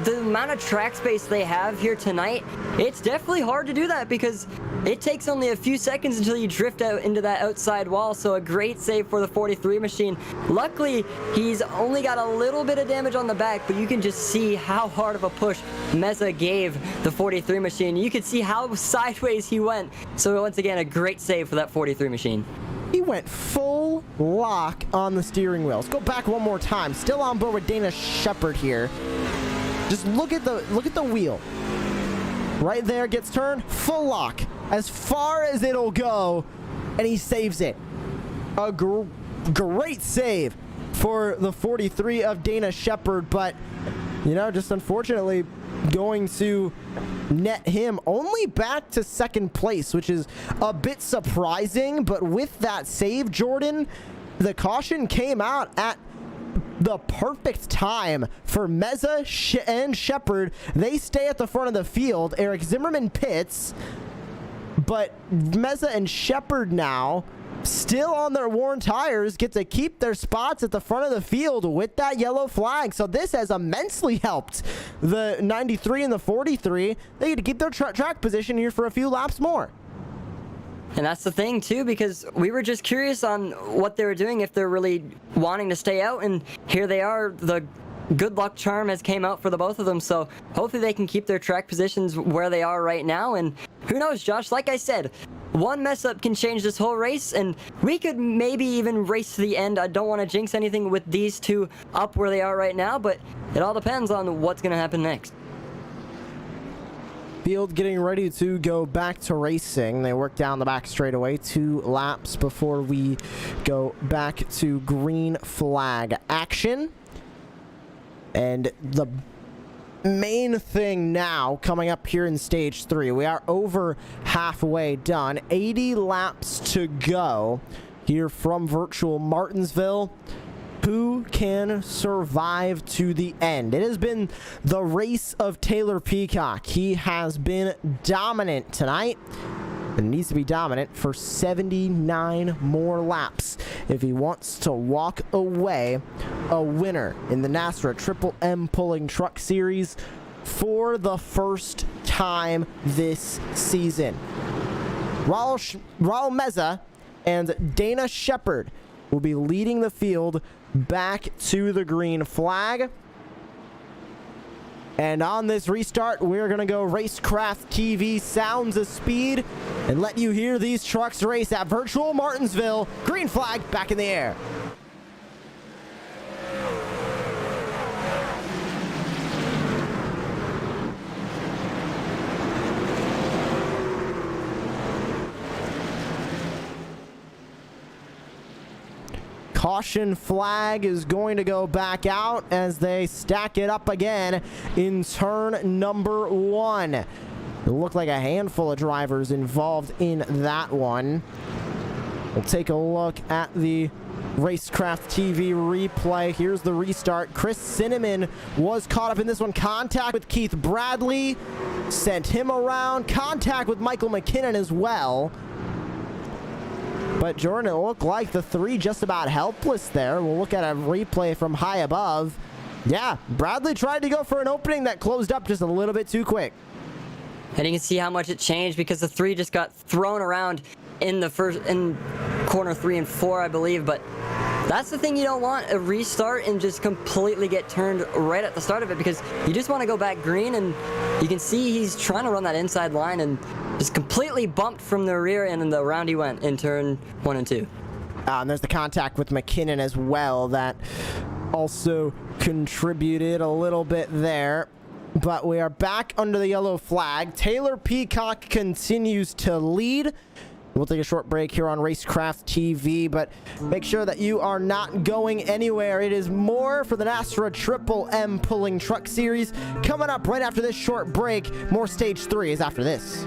the amount of track space they have here tonight, it's definitely hard to do that because it takes only a few seconds until you drift out into that outside wall. So a great save for the 43 machine. Luckily, he's only got a little bit of damage on the back, but you can just see how hard of a push Meza gave the 43 machine. You can see how sideways he went. So once again, a great save for that 43 machine. He went full lock on the steering wheel. Let's go back one more time. Still on board with Dana Shepard here. Just look at the wheel. Right there, gets turned, full lock. As far as it'll go, and he saves it. A great save for the 43 of Dana Shepard, but, you know, just unfortunately going to net him only back to second place, which is a bit surprising. But with that save, Jordan, the caution came out at the perfect time for Meza and Shepard. They stay at the front of the field. Eric Zimmerman pits, but Meza and Shepard now, still on their worn tires, get to keep their spots at the front of the field with that yellow flag. So this has immensely helped the 93 and the 43. They get to keep their track position here for a few laps more. And that's the thing too, because we were just curious on what they were doing, if they're really wanting to stay out, and here they are. The good luck charm has came out for the both of them, so hopefully they can keep their track positions where they are right now. And who knows, Josh, like I said, one mess up can change this whole race, and we could maybe even race to the end. I don't want to jinx anything with these two up where they are right now, but it all depends on what's going to happen next. Field getting ready to go back to racing. They work down the back straightaway, 2 laps before we go back to green flag action. And the main thing now coming up here in stage 3. We are over halfway done. 80 laps to go here from virtual Martinsville. Who can survive to the end? It has been the race of Taylor Peacock. He has been dominant tonight. It needs to be dominant for 79 more laps if he wants to walk away a winner in the NASRA Triple M Pulling Truck Series for the first time this season. Raul Meza and Dana Shepard will be leading the field back to the green flag. And on this restart, we're going to go Racecraft TV Sounds of Speed and let you hear these trucks race at virtual Martinsville. Green flag back in the air. Caution flag is going to go back out as they stack it up again in turn number 1. It looked like a handful of drivers involved in that one. We'll take a look at the Racecraft TV replay. Here's the restart. Chris Cinnamon was caught up in this one. Contact with Keith Bradley. Sent him around. Contact with Michael McKinnon as well. But Jordan, it looked like the 3 just about helpless there. We'll look at a replay from high above. Yeah, Bradley tried to go for an opening that closed up just a little bit too quick. And you can see how much it changed because the 3 just got thrown around in corner 3 and 4, I believe. But that's the thing you don't want, a restart and just completely get turned right at the start of it, because you just want to go back green, and you can see he's trying to run that inside line and just completely bumped from the rear, and then the round he went in turn 1 and 2. And there's the contact with McKinnon as well that also contributed a little bit there. But we are back under the yellow flag. Taylor Peacock continues to lead. We'll take a short break here on Racecraft TV, but make sure that you are not going anywhere. It is more for the NASRA Triple M Pulling Truck Series coming up right after this short break. More Stage 3 is after this.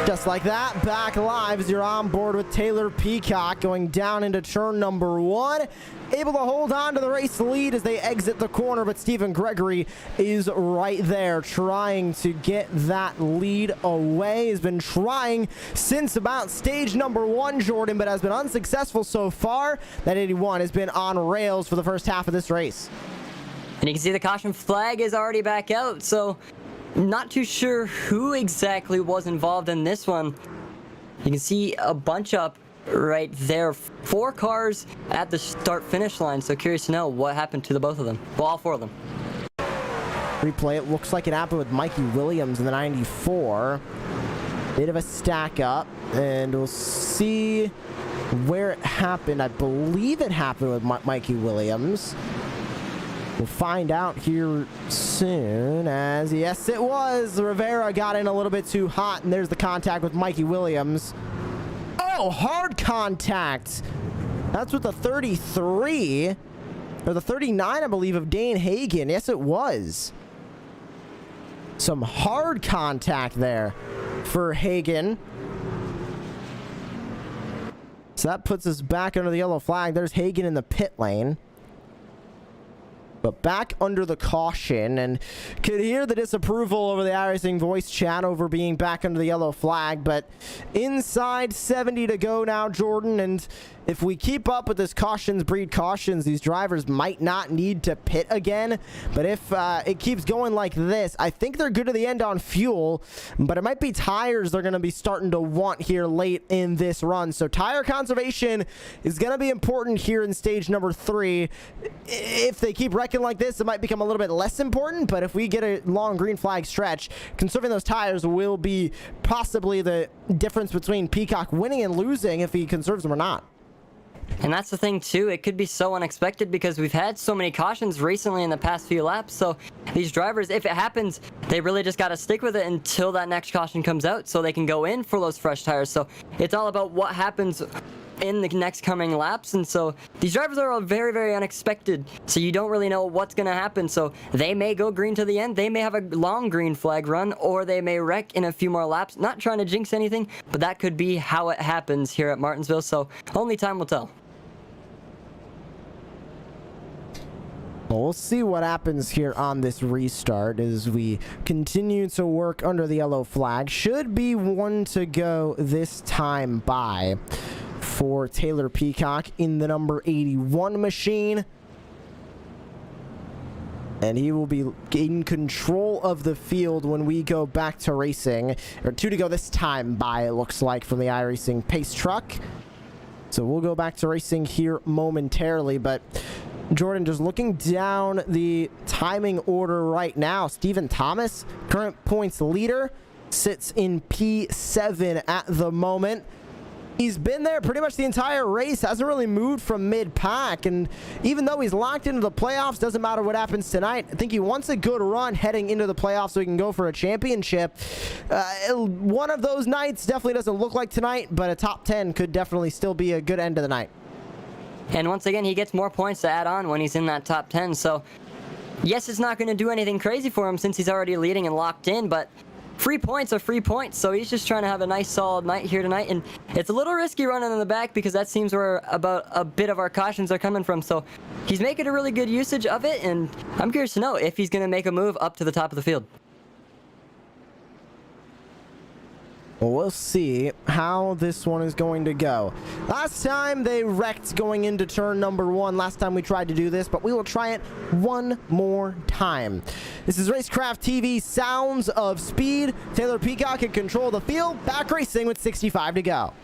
Just like that, back live as you're on board with Taylor Peacock going down into turn number 1. Able to hold on to the race lead as they exit the corner, but Stephen Gregory is right there trying to get that lead away. Has been trying since about stage number 1, Jordan, but has been unsuccessful so far. That 81 has been on rails for the first half of this race. And you can see the caution flag is already back out, so not too sure who exactly was involved in this one. You can see a bunch up right there. 4 cars at the start-finish line, so curious to know what happened to the both of them. Well, all 4 of them. Replay, it looks like it happened with Mikey Williams in the 94. Bit of a stack up, and we'll see where it happened. I believe it happened with Mikey Williams. We'll find out here soon as, yes, it was. Rivera got in a little bit too hot, and there's the contact with Mikey Williams. Oh, hard contact. That's with the 33, or the 39, I believe, of Dane Hagen. Yes, it was. Some hard contact there for Hagen. So that puts us back under the yellow flag. There's Hagen in the pit lane. But back under the caution, and could hear the disapproval over the iRacing voice chat over being back under the yellow flag. But inside 70 to go now, Jordan, and if we keep up with this cautions breed cautions, these drivers might not need to pit again. But if it keeps going like this, I think they're good to the end on fuel, but it might be tires they're going to be starting to want here late in this run. So tire conservation is going to be important here in stage number 3. If they keep wrecking like this, it might become a little bit less important, but if we get a long green flag stretch, conserving those tires will be possibly the difference between Peacock winning and losing if he conserves them or not. And that's the thing too, it could be so unexpected because we've had so many cautions recently in the past few laps, so these drivers, if it happens, they really just got to stick with it until that next caution comes out so they can go in for those fresh tires. So it's all about what happens in the next coming laps, and so these drivers are all very, very unexpected, so you don't really know what's going to happen. So they may go green to the end, they may have a long green flag run, or they may wreck in a few more laps. Not trying to jinx anything, but that could be how it happens here at Martinsville, so only time will tell. Well, we'll see what happens here on this restart as we continue to work under the yellow flag. Should be 1 to go this time by for Taylor Peacock in the number 81 machine. And he will be in control of the field when we go back to racing. Or 2 to go this time by, it looks like, from the iRacing pace truck. So we'll go back to racing here momentarily, but Jordan, just looking down the timing order right now, Stephen Thomas, current points leader, sits in P7 at the moment. He's been there pretty much the entire race, hasn't really moved from mid-pack, and even though he's locked into the playoffs, doesn't matter what happens tonight. I think he wants a good run heading into the playoffs so he can go for a championship. One of those nights definitely doesn't look like tonight, but a top 10 could definitely still be a good end of the night. And once again, he gets more points to add on when he's in that top 10, so yes, it's not going to do anything crazy for him since he's already leading and locked in, but free points are free points, so he's just trying to have a nice solid night here tonight. And it's a little risky running in the back because that seems where about a bit of our cautions are coming from, so he's making a really good usage of it, and I'm curious to know if he's going to make a move up to the top of the field. Well, we'll see how this one is going to go. Last time they wrecked going into turn number 1. Last time we tried to do this, but we will try it one more time. This is Racecraft TV, Sounds of Speed. Taylor Peacock in control of the field. Back racing with 65 to go.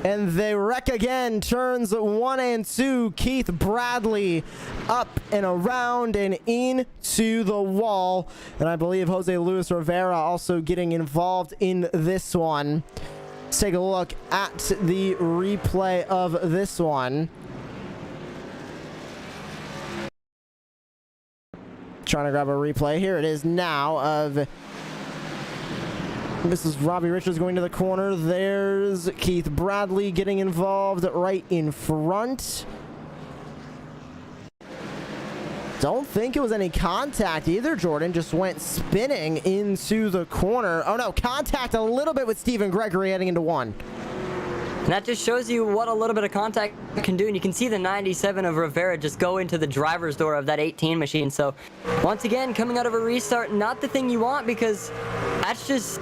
And they wreck again, turns 1 and 2. Keith Bradley up and around and into the wall. And I believe Jose Luis Rivera also getting involved in this one. Let's take a look at the replay of this one. Trying to grab a replay. Here it is now of this is Robbie Richards going to the corner. There's Keith Bradley getting involved right in front. Don't think it was any contact either, Jordan. Just went spinning into the corner. Oh no, contact a little bit with Stephen Gregory heading into one. And that just shows you what a little bit of contact can do. And you can see the 97 of Rivera just go into the driver's door of that 18 machine. So once again, coming out of a restart, not the thing you want, because that's just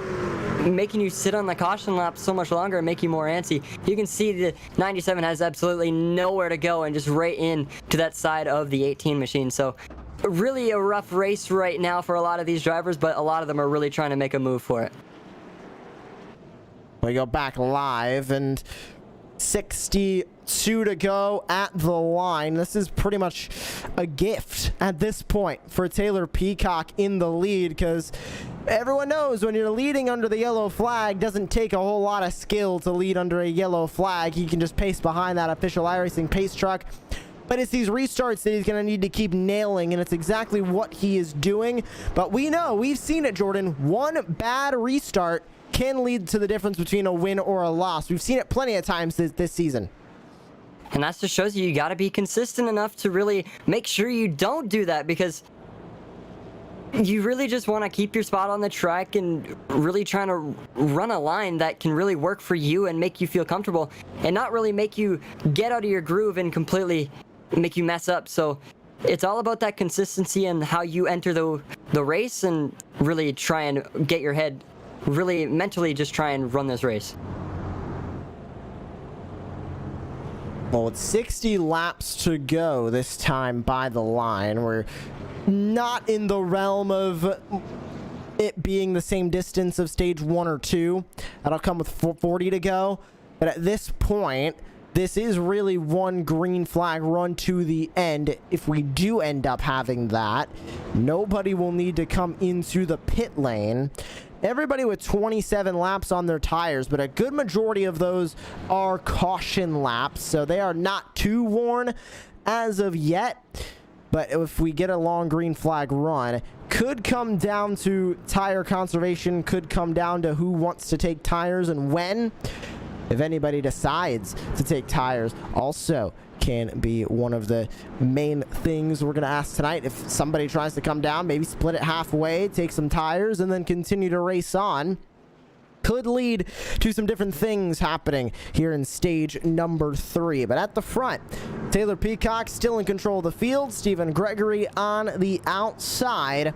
making you sit on the caution lap so much longer and make you more antsy. You can see the 97 has absolutely nowhere to go and just right in to that side of the 18 machine. So really a rough race right now for a lot of these drivers, but a lot of them are really trying to make a move for it. We go back live, and 62 to go at the line. This is pretty much a gift at this point for Taylor Peacock in the lead, because everyone knows when you're leading under the yellow flag, doesn't take a whole lot of skill to lead under a yellow flag. He can just pace behind that official iRacing pace truck. But it's these restarts that he's going to need to keep nailing, and it's exactly what he is doing. But we know, we've seen it, Jordan. One bad restart can lead to the difference between a win or a loss. We've seen it plenty of times this season. And that just shows you got to be consistent enough to really make sure you don't do that, because you really just want to keep your spot on the track and really trying to run a line that can really work for you and make you feel comfortable, and not really make you get out of your groove and completely make you mess up. So it's all about that consistency and how you enter the race, and really try and get your head really mentally just try and run this race. Well, it's 60 laps to go this time by the line. We're not in the realm of it being the same distance of stage 1 or 2. That'll come with 40 to go. But at this point, this is really one green flag run to the end. If we do end up having that, nobody will need to come into the pit lane. Everybody with 27 laps on their tires, but a good majority of those are caution laps, so they are not too worn as of yet. But if we get a long green flag run, could come down to tire conservation, could come down to who wants to take tires and when. If anybody decides to take tires, also can be one of the main things we're going to ask tonight. If somebody tries to come down, maybe split it halfway, take some tires, and then continue to race on. Could lead to some different things happening here in stage number 3. But at the front, Taylor Peacock still in control of the field. Stephen Gregory on the outside.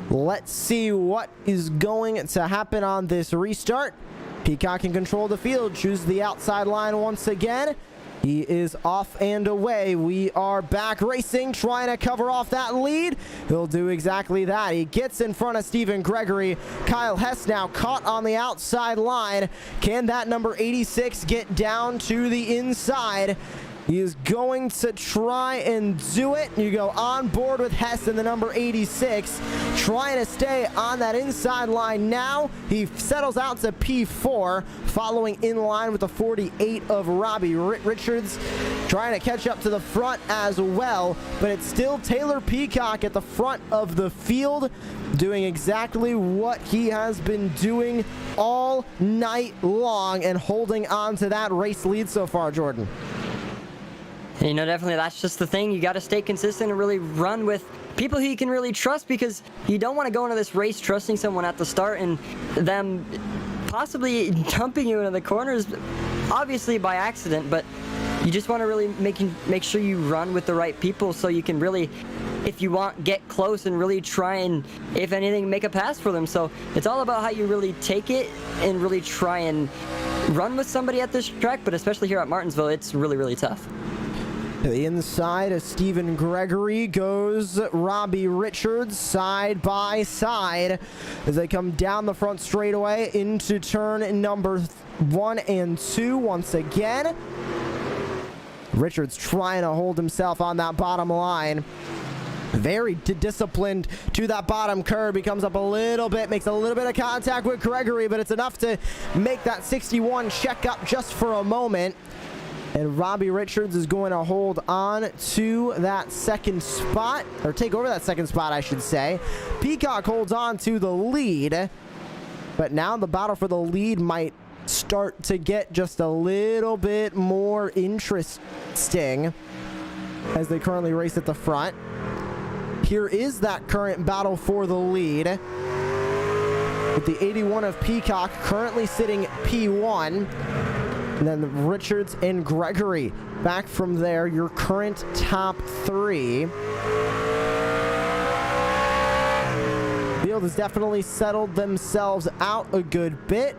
Let's see what is going to happen on this restart. Peacock in control of the field, chooses the outside line once again. He is off and away. We are back racing, trying to cover off that lead. He'll do exactly that. He gets in front of Stephen Gregory. Kyle Hess now caught on the outside line. Can that number 86 get down to the inside? He is going to try and do it. You go on board with Hess in the number 86, trying to stay on that inside line now. He settles out to P4, following in line with the 48 of Robbie Richards, trying to catch up to the front as well. But it's still Taylor Peacock at the front of the field, doing exactly what he has been doing all night long and holding on to that race lead so far, Jordan. You know, definitely that's just the thing. You got to stay consistent and really run with people who you can really trust, because you don't want to go into this race trusting someone at the start and them possibly dumping you into the corners, obviously by accident. But you just want to really make sure you run with the right people, so you can really, if you want, get close and really try and, if anything, make a pass for them. So it's all about how you really take it and really try and run with somebody at this track, but especially here at Martinsville, it's really, really tough. To the inside of Stephen Gregory goes Robbie Richards, side by side as they come down the front straightaway into turn number 1 and 2 once again. Richards trying to hold himself on that bottom line. Very disciplined to that bottom curve. He comes up a little bit, makes a little bit of contact with Gregory, but it's enough to make that 61 check up just for a moment. And Robbie Richards is going to hold on to that second spot, or take over that second spot, I should say. Peacock holds on to the lead, but now the battle for the lead might start to get just a little bit more interesting as they currently race at the front. here is that current battle for the lead, with the 81 of Peacock currently sitting P1, and then Richards and Gregory back from there, your current top three. Field has definitely settled themselves out a good bit.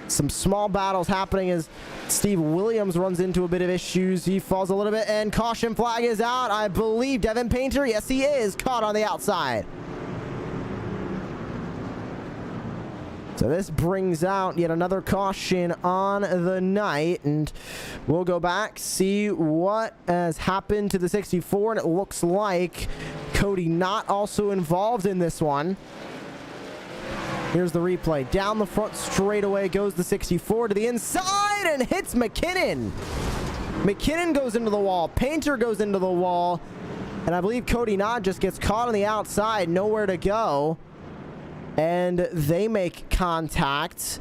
Some small battles happening as Steve Williams runs into a bit of issues. He falls a little bit, and caution flag is out. I believe Devin Painter, yes he is, caught on the outside. So this brings out yet another caution on the night, and we'll go back, see what has happened to the 64, and it looks like Cody not also involved in this one. Here's the replay. Down the front straightaway goes the 64 to the inside and hits McKinnon. McKinnon goes into the wall. Painter goes into the wall. And I believe Cody Nod just gets caught on the outside, nowhere to go. And they make contact.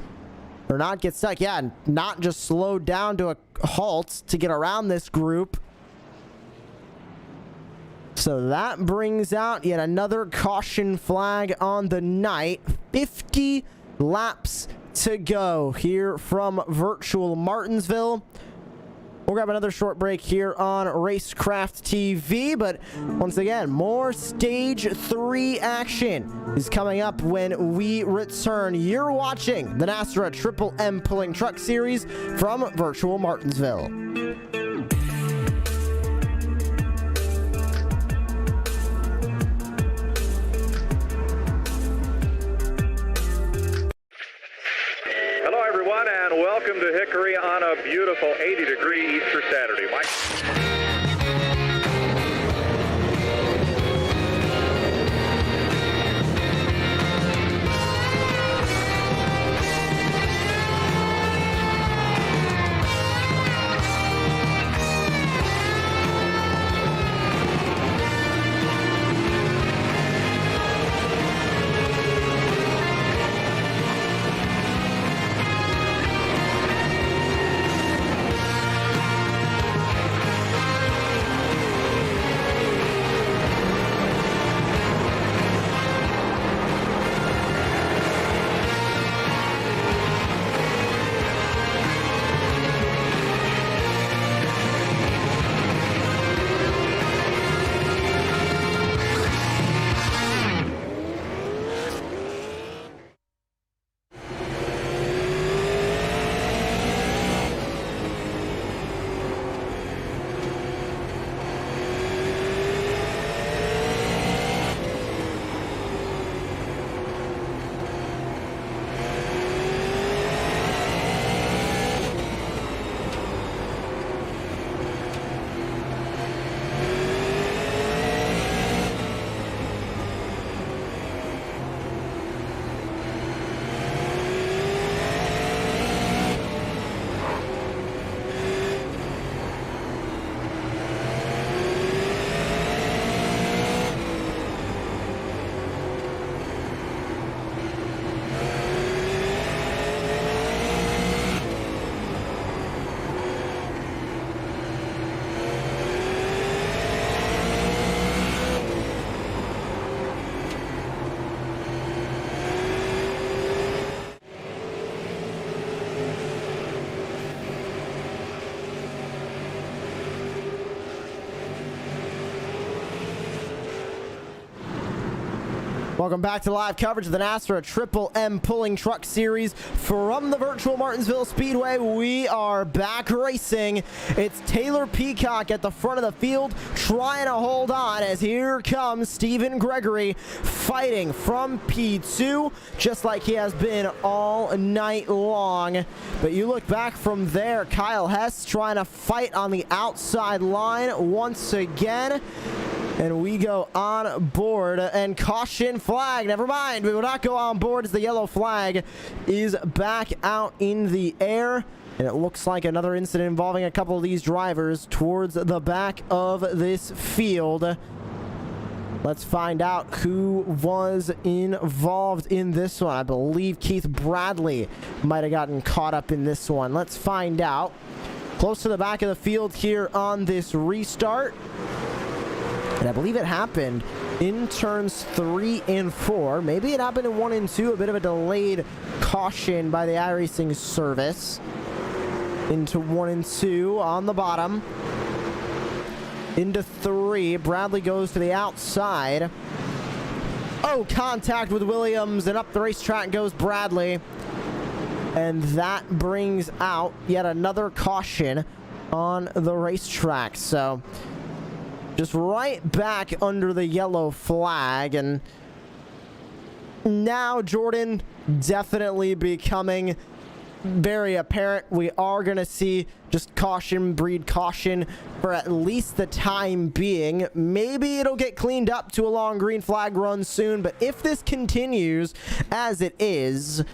Or not get stuck. Yeah, not just slowed down to a halt to get around this group. So that brings out yet another caution flag on the night. 50 laps to go here from virtual Martinsville. We'll grab another short break here on Racecraft TV, but once again, more Stage 3 action is coming up when we return. You're watching the NASRA Triple M Pulling Truck Series from virtual Martinsville. Hello, everyone, and welcome to Hickory on a beautiful 80-degree Easter Saturday. Mike. Welcome back to live coverage of the NASRA Triple M Pulling Truck Series from the virtual Martinsville Speedway. We are back racing. It's Taylor Peacock at the front of the field trying to hold on as here comes Stephen Gregory fighting from P2 just like he has been all night long. But you look back from there, Kyle Hess trying to fight on the outside line once again. And we go on board, and caution flag, never mind, we will not go on board as the yellow flag is back out in the air. And it looks like another incident involving a couple of these drivers towards the back of this field. Let's find out who was involved in this one. I believe Keith Bradley might have gotten caught up in this one. Let's find out. Close to the back of the field here on this restart. And I believe it happened in turns 3 and 4. Maybe it happened in 1 and 2. A bit of a delayed caution by the iRacing service. Into 1 and 2 on the bottom. Into 3. Bradley goes to the outside. Oh, contact with Williams, and up the racetrack goes Bradley. And that brings out yet another caution on the racetrack. So just right back under the yellow flag. And now, Jordan, definitely becoming very apparent. We are going to see just caution breed caution for at least the time being. Maybe it'll get cleaned up to a long green flag run soon, but if this continues as it is,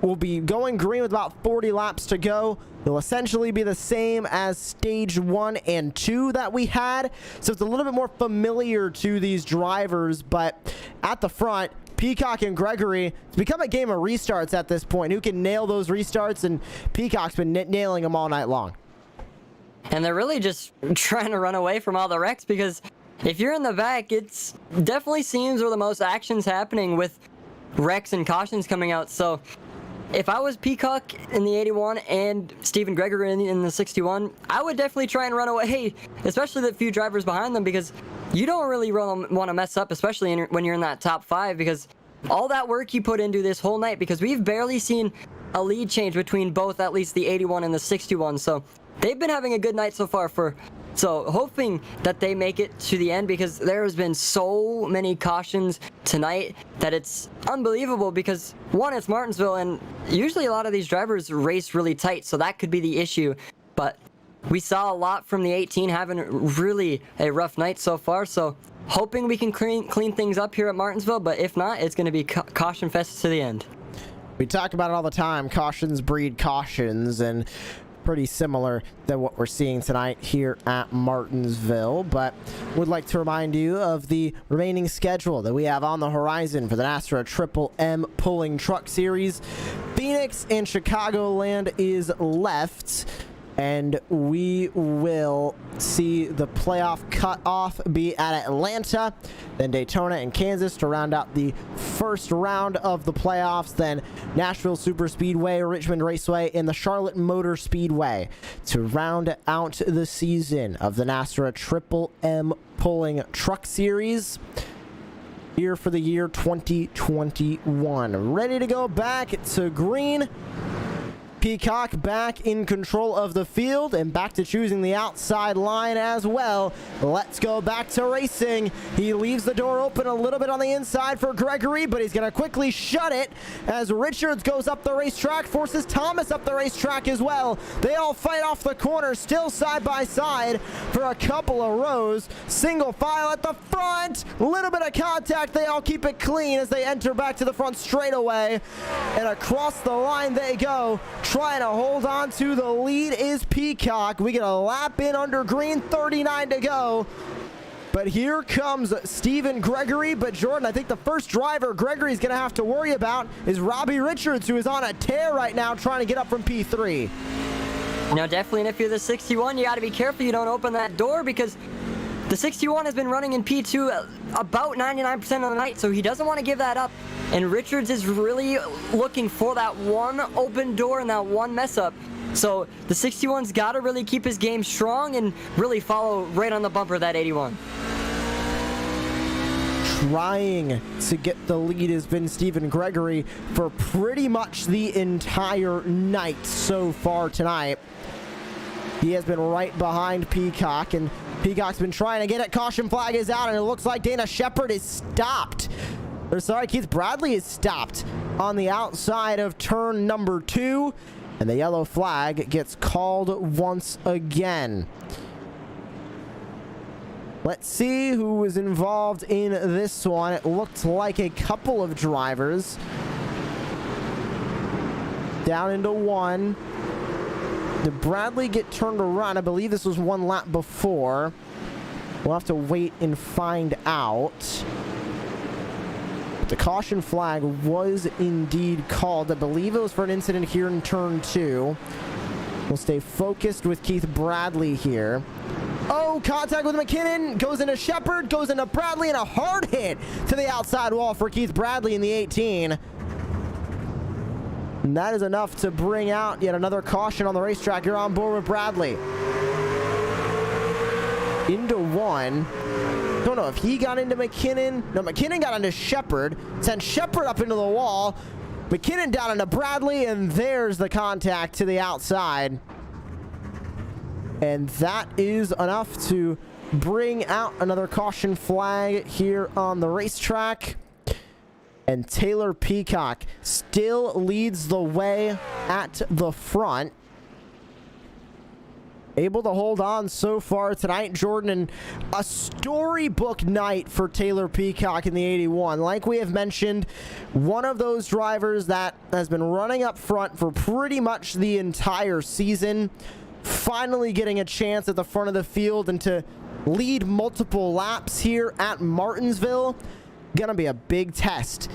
we'll be going green with about 40 laps to go. It'll essentially be the same as stage 1 and 2 that we had, so it's a little bit more familiar to these drivers. But at the front, Peacock and Gregory, it's become a game of restarts at this point. Who can nail those restarts? And Peacock's been nailing them all night long. And they're really just trying to run away from all the wrecks, because if you're in the back, it's definitely seems where the most action's happening with wrecks and cautions coming out. So if I was Peacock in the 81 and Stephen Gregory in the 61, I would definitely try and run away, especially the few drivers behind them, because you don't really want to mess up, especially when you're in that top 5, because all that work you put into this whole night, because we've barely seen a lead change between both, at least the 81 and the 61. So they've been having a good night so far. So hoping that they make it to the end, because there has been so many cautions tonight that it's unbelievable. Because one, it's Martinsville, and usually a lot of these drivers race really tight, so that could be the issue. But we saw a lot from the 18 having really a rough night so far. So hoping we can clean things up here at Martinsville, but if not, it's going to be caution fest to the end. We talk about it all the time. Cautions breed cautions, and pretty similar than what we're seeing tonight here at Martinsville. But would like to remind you of the remaining schedule that we have on the horizon for the NASRA Triple M Pulling Truck Series. Phoenix and Chicagoland is left, and we will see the playoff cutoff be at Atlanta, then Daytona and Kansas to round out the first round of the playoffs, then Nashville Superspeedway, Richmond Raceway, and the Charlotte Motor Speedway to round out the season of the NASRA Triple M Pulling Truck Series here for the year 2021. Ready to go back to green. Peacock back in control of the field and back to choosing the outside line as well. Let's go back to racing. He leaves the door open a little bit on the inside for Gregory, but he's going to quickly shut it as Richards goes up the racetrack, forces Thomas up the racetrack as well. They all fight off the corner, still side by side for a couple of rows. Single file at the front. A little bit of contact. They all keep it clean as they enter back to the front straightaway. And across the line they go. Trying to hold on to the lead is Peacock. We get a lap in under green, 39 to go. But here comes Stephen Gregory. But Jordan, I think the first driver Gregory's going to have to worry about is Robbie Richards, who is on a tear right now trying to get up from P3. No, definitely. And if you're the 61, you got to be careful you don't open that door, because the 61 has been running in P2 about 99% of the night, so he doesn't want to give that up. And Richards is really looking for that one open door and that one mess up. So the 61's got to really keep his game strong and really follow right on the bumper of that 81. Trying to get the lead has been Stephen Gregory for pretty much the entire night so far tonight. He has been right behind Peacock, and Peacock's been trying to get it. Caution flag is out, and it looks like Dana Shepard is stopped. Or sorry, Keith Bradley is stopped on the outside of turn number 2, and the yellow flag gets called once again. Let's see who was involved in this one. It looked like a couple of drivers. Down into one. Did Bradley get turned around? I believe this was one lap before. We'll have to wait and find out. The caution flag was indeed called. I believe it was for an incident here in turn 2. We'll stay focused with Keith Bradley here. Oh, contact with McKinnon, goes into Shepard, goes into Bradley, and a hard hit to the outside wall for Keith Bradley in the 18. And that is enough to bring out yet another caution on the racetrack. You're on board with Bradley. Into one. Don't know if he got into McKinnon. No, McKinnon got into Shepard. Sent Shepard up into the wall. McKinnon down into Bradley, and there's the contact to the outside. And that is enough to bring out another caution flag here on the racetrack. And Taylor Peacock still leads the way at the front. Able to hold on so far tonight, Jordan, and a storybook night for Taylor Peacock in the 81. Like we have mentioned, one of those drivers that has been running up front for pretty much the entire season, finally getting a chance at the front of the field and to lead multiple laps here at Martinsville. Gonna be a big test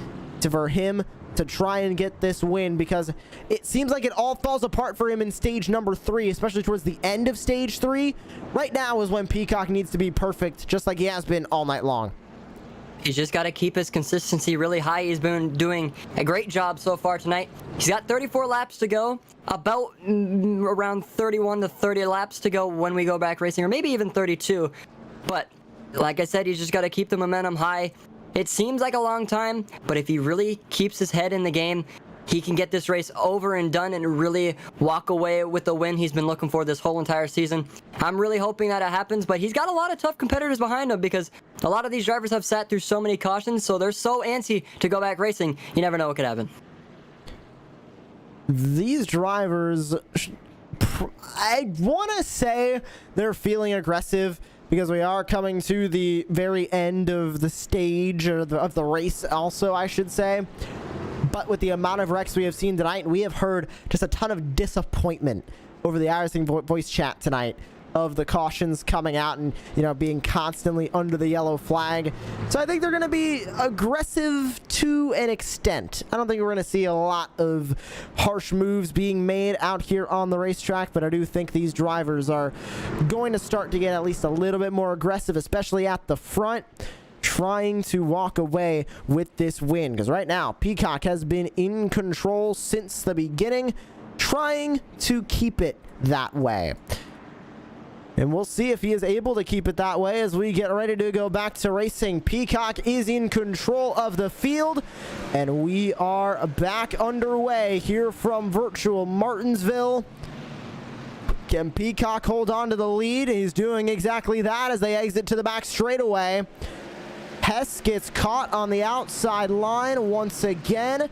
for him to try and get this win, because it seems like it all falls apart for him in stage number 3, especially towards the end of stage 3. Right now is when Peacock needs to be perfect, just like he has been all night long. He's just got to keep his consistency really high. He's been doing a great job so far tonight. He's got 34 laps to go, about around 31 to 30 laps to go when we go back racing, or maybe even 32. But like I said, he's just got to keep the momentum high. It seems like a long time, but if he really keeps his head in the game, he can get this race over and done and really walk away with the win he's been looking for this whole entire season. I'm really hoping that it happens, but he's got a lot of tough competitors behind him, because a lot of these drivers have sat through so many cautions, so they're so antsy to go back racing. You never know what could happen. These drivers, I want to say they're feeling aggressive, because we are coming to the very end of the stage, or of the race also, I should say. But with the amount of wrecks we have seen tonight, we have heard just a ton of disappointment over the iRacing voice chat tonight of the cautions coming out and, you know, being constantly under the yellow flag. So I think they're going to be aggressive to an extent. I don't think we're going to see a lot of harsh moves being made out here on the racetrack, but I do think these drivers are going to start to get at least a little bit more aggressive, especially at the front, trying to walk away with this win. Because right now, Peacock has been in control since the beginning, trying to keep it that way. And we'll see if he is able to keep it that way as we get ready to go back to racing. Peacock is in control of the field, and we are back underway here from virtual Martinsville. Can Peacock hold on to the lead? He's doing exactly that as they exit to the back straightaway. Hess gets caught on the outside line once again,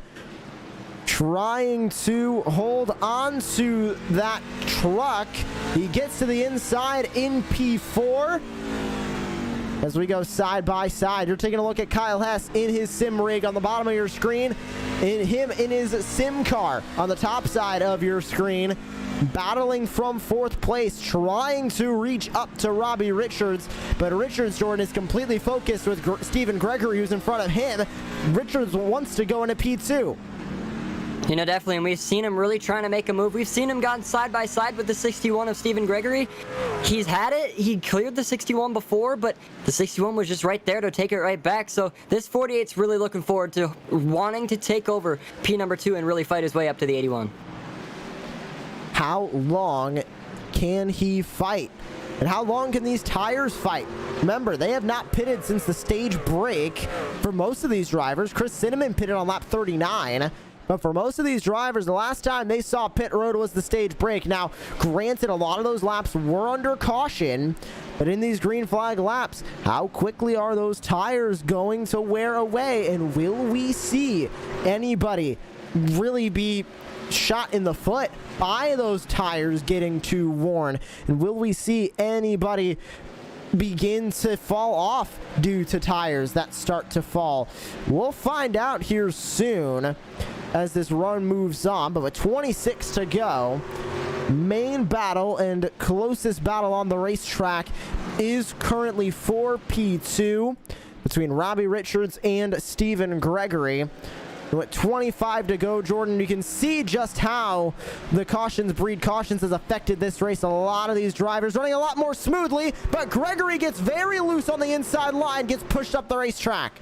trying to hold on to that truck. He gets to the inside in P4 as we go side by side. You're taking a look at Kyle Hess in his sim rig on the bottom of your screen, in his sim car on the top side of your screen, battling from 4th place, trying to reach up to Robbie Richards, but Richards, Jordan, is completely focused with Stephen Gregory, who's in front of him. Richards wants to go into P2. You know, definitely, and we've seen him really trying to make a move. We've seen him gone side by side with the 61 of Stephen Gregory. He's had it. He cleared the 61 before, but the 61 was just right there to take it right back. So this 48's really looking forward to wanting to take over P number 2 and really fight his way up to the 81. How long can he fight? And how long can these tires fight? Remember, they have not pitted since the stage break for most of these drivers. Chris Cinnamon pitted on lap 39. But for most of these drivers, the last time they saw pit road was the stage break. Now, granted, a lot of those laps were under caution, but in these green flag laps, how quickly are those tires going to wear away? And will we see anybody really be shot in the foot by those tires getting too worn? And will we see anybody begin to fall off due to tires that start to fall? We'll find out here soon as this run moves on, but with 26 to go, main battle and closest battle on the racetrack is currently for P2 between Robbie Richards and Stephen Gregory. With 25 to go, Jordan, you can see just how the cautions breed cautions has affected this race. A lot of these drivers running a lot more smoothly, but Gregory gets very loose on the inside line, gets pushed up the racetrack.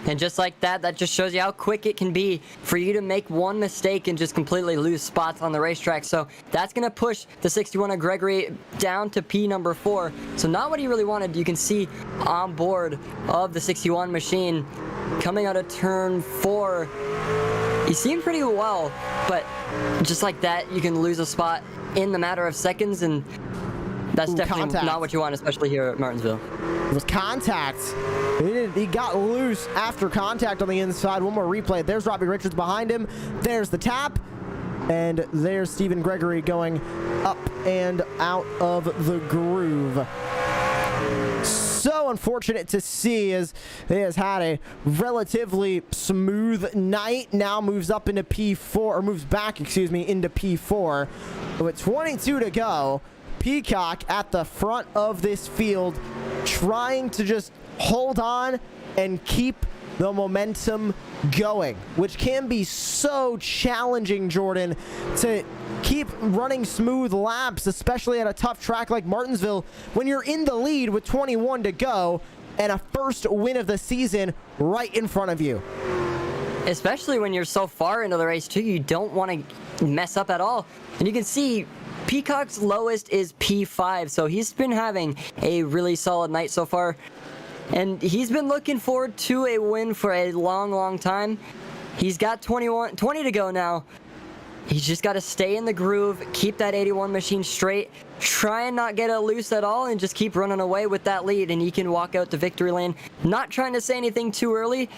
And just like that, that just shows you how quick it can be for you to make one mistake and just completely lose spots on the racetrack. So that's going to push the 61 of Gregory down to P number 4. So not what he really wanted. You can see on board of the 61 machine coming out of turn 4. He seemed pretty well, but just like that, you can lose a spot in the matter of seconds, and that's definitely not what you want, especially here at Martinsville. It was contact. He got loose after contact on the inside. One more replay. There's Robbie Richards behind him. There's the tap. And there's Stephen Gregory going up and out of the groove. So unfortunate to see, as he has had a relatively smooth night. Now moves up into P4, or moves back, excuse me, into P4. With 22 to go, Peacock at the front of this field, trying to just hold on and keep the momentum going, which can be so challenging, Jordan, to keep running smooth laps, especially at a tough track like Martinsville, when you're in the lead with 21 to go and a first win of the season right in front of you. Especially when you're so far into the race too, you don't want to mess up at all. And you can see Peacock's lowest is P5, so he's been having a really solid night so far. And he's been looking forward to a win for a long time. He's got 20 to go now. He's just got to stay in the groove, keep that 81 machine straight, try and not get it loose at all, and just keep running away with that lead, and he can walk out to victory lane. Not trying to say anything too early,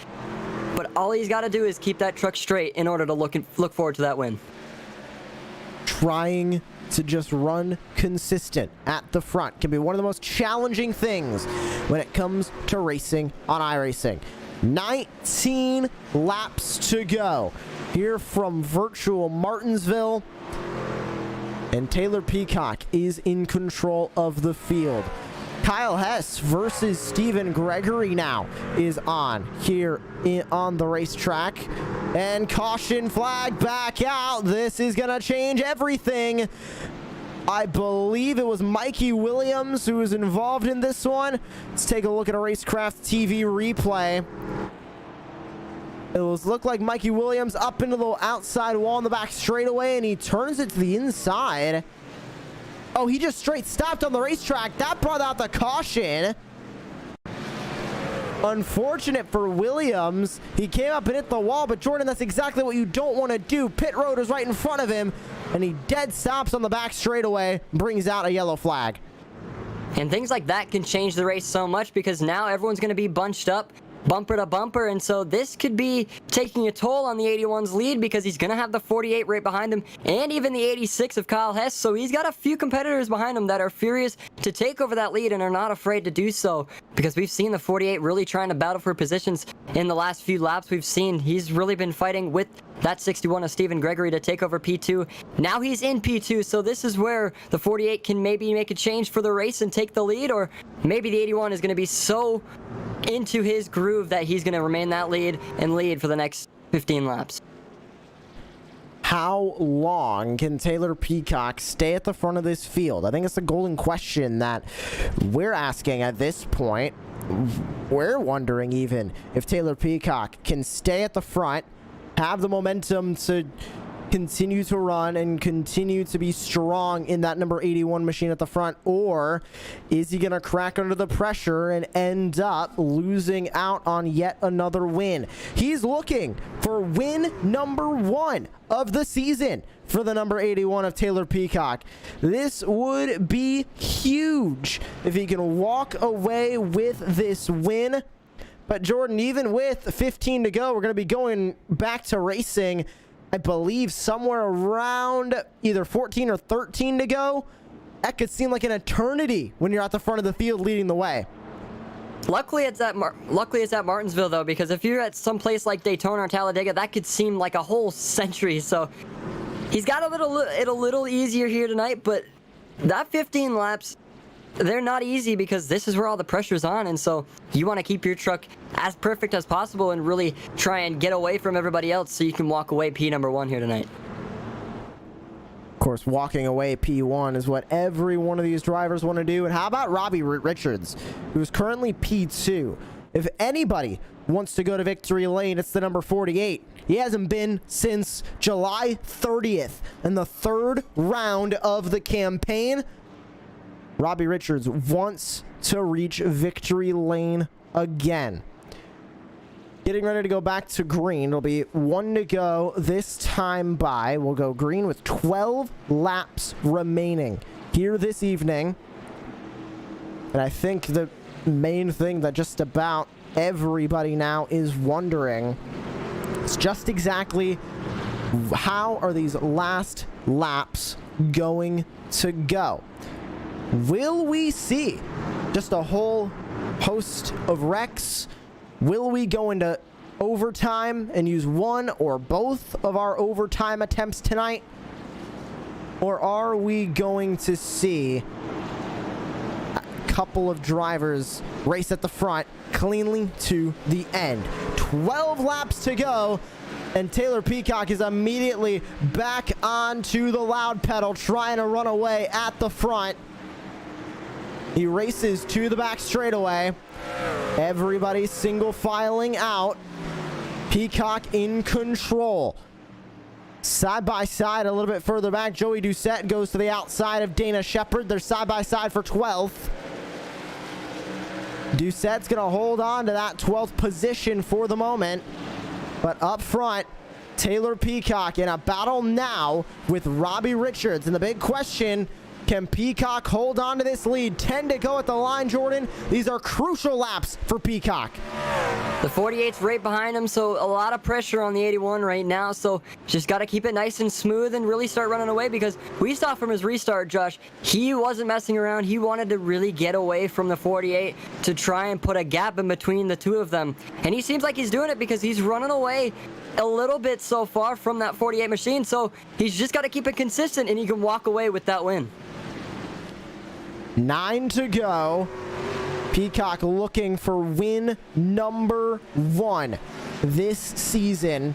but all he's got to do is keep that truck straight in order to look forward to that win. Trying to just run consistent at the front can be one of the most challenging things when it comes to racing on iRacing. 19 laps to go here from virtual Martinsville, and Taylor Peacock is in control of the field. Kyle Hess versus Stephen Gregory now is on here on the racetrack. And caution flag back out. This is going to change everything. I believe it was Mikey Williams who was involved in this one. Let's take a look at a Racecraft TV replay. It looked like Mikey Williams up into the outside wall in the back straightaway, and he turns it to the inside. Oh, he just straight stopped on the racetrack. That brought out the caution. Unfortunate for Williams. He came up and hit the wall, but Jordan, that's exactly what you don't want to do. Pit road is right in front of him, and he dead stops on the back straightaway, brings out a yellow flag. And things like that can change the race so much, because now everyone's going to be bunched up, bumper to bumper, and so this could be taking a toll on the 81's lead, because he's going to have the 48 right behind him, and even the 86 of Kyle Hess, so he's got a few competitors behind him that are furious to take over that lead and are not afraid to do so, because we've seen the 48 really trying to battle for positions in the last few laps. We've seen he's really been fighting with that 61 of Stephen Gregory to take over P2. Now he's in P2, so this is where the 48 can maybe make a change for the race and take the lead, or maybe the 81 is going to be so into his groove that he's going to remain that lead and lead for the next 15 laps. How long can Taylor Peacock stay at the front of this field? I think it's the golden question that we're asking at this point. We're wondering even if Taylor Peacock can stay at the front, have the momentum to continue to run and continue to be strong in that number 81 machine at the front, or is he gonna crack under the pressure and end up losing out on yet another win? He's looking for win number 1 of the season for the number 81 of Taylor Peacock. This would be huge if he can walk away with this win. But Jordan, even with 15 to go, we're going to be going back to racing, I believe, somewhere around either 14 or 13 to go. That could seem like an eternity when you're at the front of the field leading the way. Luckily, it's at Martinsville, though, because if you're at some place like Daytona or Talladega, that could seem like a whole century. So he's got it a little easier here tonight, but that 15 laps they're not easy because this is where all the pressure's on, and so you want to keep your truck as perfect as possible and really try and get away from everybody else so you can walk away P1 here tonight. Of course, walking away P1 is what every one of these drivers want to do. And how about Robbie Richards, who's currently P2? If anybody wants to go to victory lane, it's the number 48. He hasn't been since July 30th in the third round of the campaign. Robbie Richards wants to reach victory lane again. Getting ready to go back to green. It'll be 1 to go this time by. We'll go green with 12 laps remaining here this evening. And I think the main thing that just about everybody now is wondering is just exactly how are these last laps going to go? Will we see just a whole host of wrecks? Will we go into overtime and use one or both of our overtime attempts tonight? Or are we going to see a couple of drivers race at the front cleanly to the end? 12 laps to go, and Taylor Peacock is immediately back onto the loud pedal, trying to run away at the front. He races to the back straightaway. Everybody single filing out. Peacock in control. Side by side a little bit further back. Joey Doucette goes to the outside of Dana Shepard. They're side by side for 12th. Doucette's going to hold on to that 12th position for the moment. But up front, Taylor Peacock in a battle now with Robbie Richards. And the big question, can Peacock hold on to this lead? 10 to go at the line, Jordan. These are crucial laps for Peacock. The 48's right behind him, so a lot of pressure on the 81 right now. So just got to keep it nice and smooth and really start running away, because we saw from his restart, Josh, he wasn't messing around. He wanted to really get away from the 48 to try and put a gap in between the two of them. And he seems like he's doing it because he's running away a little bit so far from that 48 machine. So he's just got to keep it consistent, and he can walk away with that win. 9 to go. Peacock looking for win number 1 this season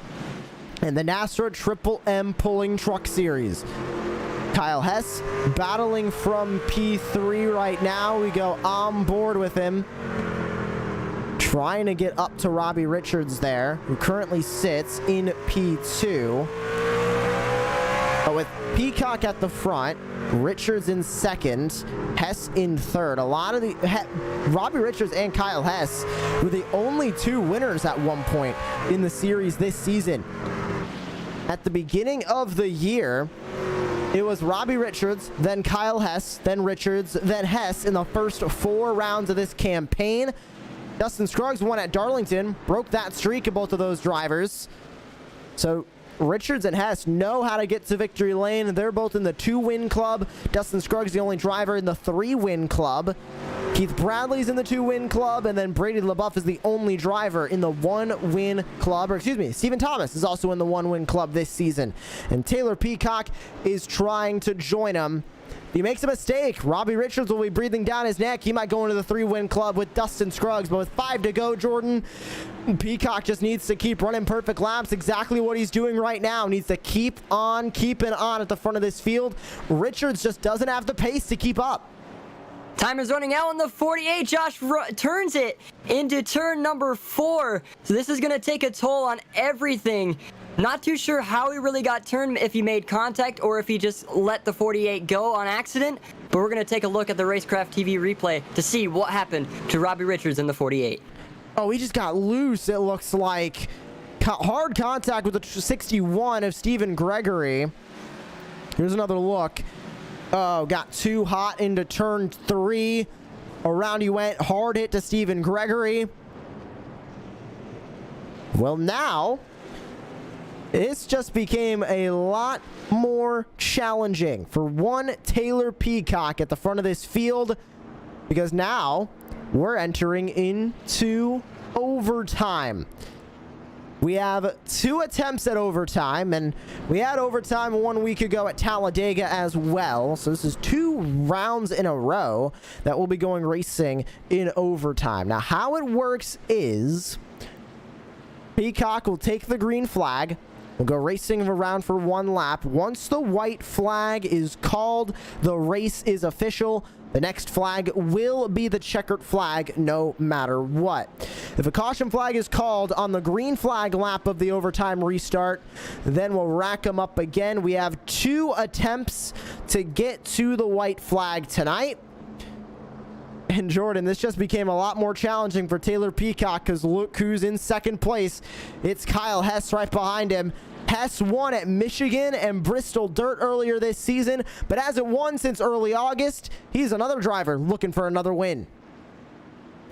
in the NASRA Triple M Pulling Truck Series. Kyle Hess battling from P3 right now. We go on board with him, trying to get up to Robbie Richards there, who currently sits in P2. But with Peacock at the front, Richards in second, Hess in third. A lot of the Robbie Richards and Kyle Hess were the only 2 winners at one point in the series this season. At the beginning of the year, it was Robbie Richards, then Kyle Hess, then Richards, then Hess in the first 4 rounds of this campaign. Dustin Scruggs won at Darlington, broke that streak of both of those drivers. So Richards and Hess know how to get to victory lane. They're both in the 2-win club. Dustin Scruggs the only driver in the 3-win club. Keith Bradley's in the 2-win club, and then Brady LaBeouf is the only driver in the 1-win club. Or excuse me, Stephen Thomas is also in the 1-win club this season. And Taylor Peacock is trying to join him. If he makes a mistake, Robbie Richards will be breathing down his neck. He might go into the 3-win club with Dustin Scruggs, but with 5 to go, Jordan, Peacock just needs to keep running perfect laps. Exactly what he's doing right now. Needs to keep on keeping on at the front of this field. Richards just doesn't have the pace to keep up. Time is running out on the 48. Josh turns it into turn number 4. So this is going to take a toll on everything. Not too sure how he really got turned, if he made contact or if he just let the 48 go on accident. But we're going to take a look at the Racecraft TV replay to see what happened to Robbie Richards in the 48. Oh, he just got loose, it looks like. Hard contact with the 61 of Stephen Gregory. Here's another look. Oh, got too hot into turn 3. Around he went. Hard hit to Stephen Gregory. Well, now this just became a lot more challenging for one Taylor Peacock at the front of this field, because now we're entering into overtime. We have 2 attempts at overtime, and we had overtime 1 week ago at Talladega as well. So this is 2 rounds in a row that we'll be going racing in overtime. Now, how it works is Peacock will take the green flag. We'll go racing around for 1 lap. Once the white flag is called, the race is official. The next flag will be the checkered flag no matter what. If a caution flag is called on the green flag lap of the overtime restart, then we'll rack them up again. We have 2 attempts to get to the white flag tonight. And Jordan, this just became a lot more challenging for Taylor Peacock because look who's in second place. It's Kyle Hess right behind him. Hess won at Michigan and Bristol Dirt earlier this season, but hasn't won since early August. He's another driver looking for another win.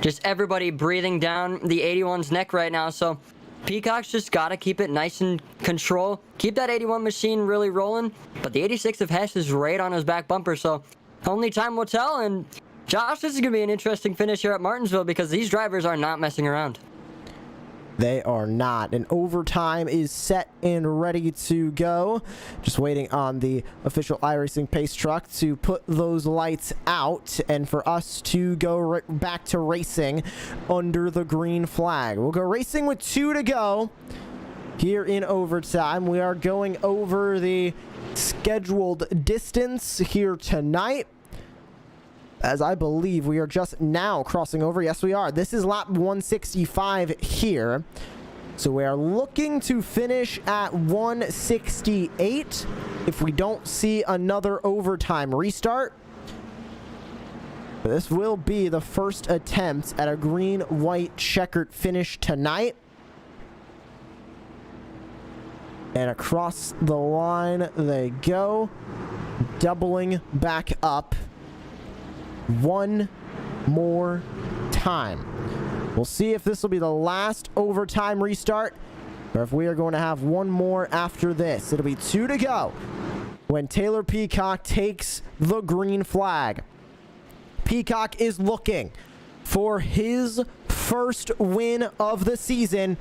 Just everybody breathing down the 81's neck right now, so Peacock's just got to keep it nice and control. Keep that 81 machine really rolling, but the 86 of Hess is right on his back bumper, so only time will tell. And Josh, this is going to be an interesting finish here at Martinsville because these drivers are not messing around. They are not. And overtime is set and ready to go. Just waiting on the official iRacing pace truck to put those lights out and for us to go back to racing under the green flag. We'll go racing with 2 to go here in overtime. We are going over the scheduled distance here tonight, as I believe we are just now crossing over. Yes, we are. This is lap 165 here. So we are looking to finish at 168 if we don't see another overtime restart. But this will be the first attempt at a green-white checkered finish tonight. And across the line they go, doubling back up. 1 more time. We'll see if this will be the last overtime restart or if we are going to have 1 more after this. It'll be 2 to go when Taylor Peacock takes the green flag. Peacock is looking for his first win of the season.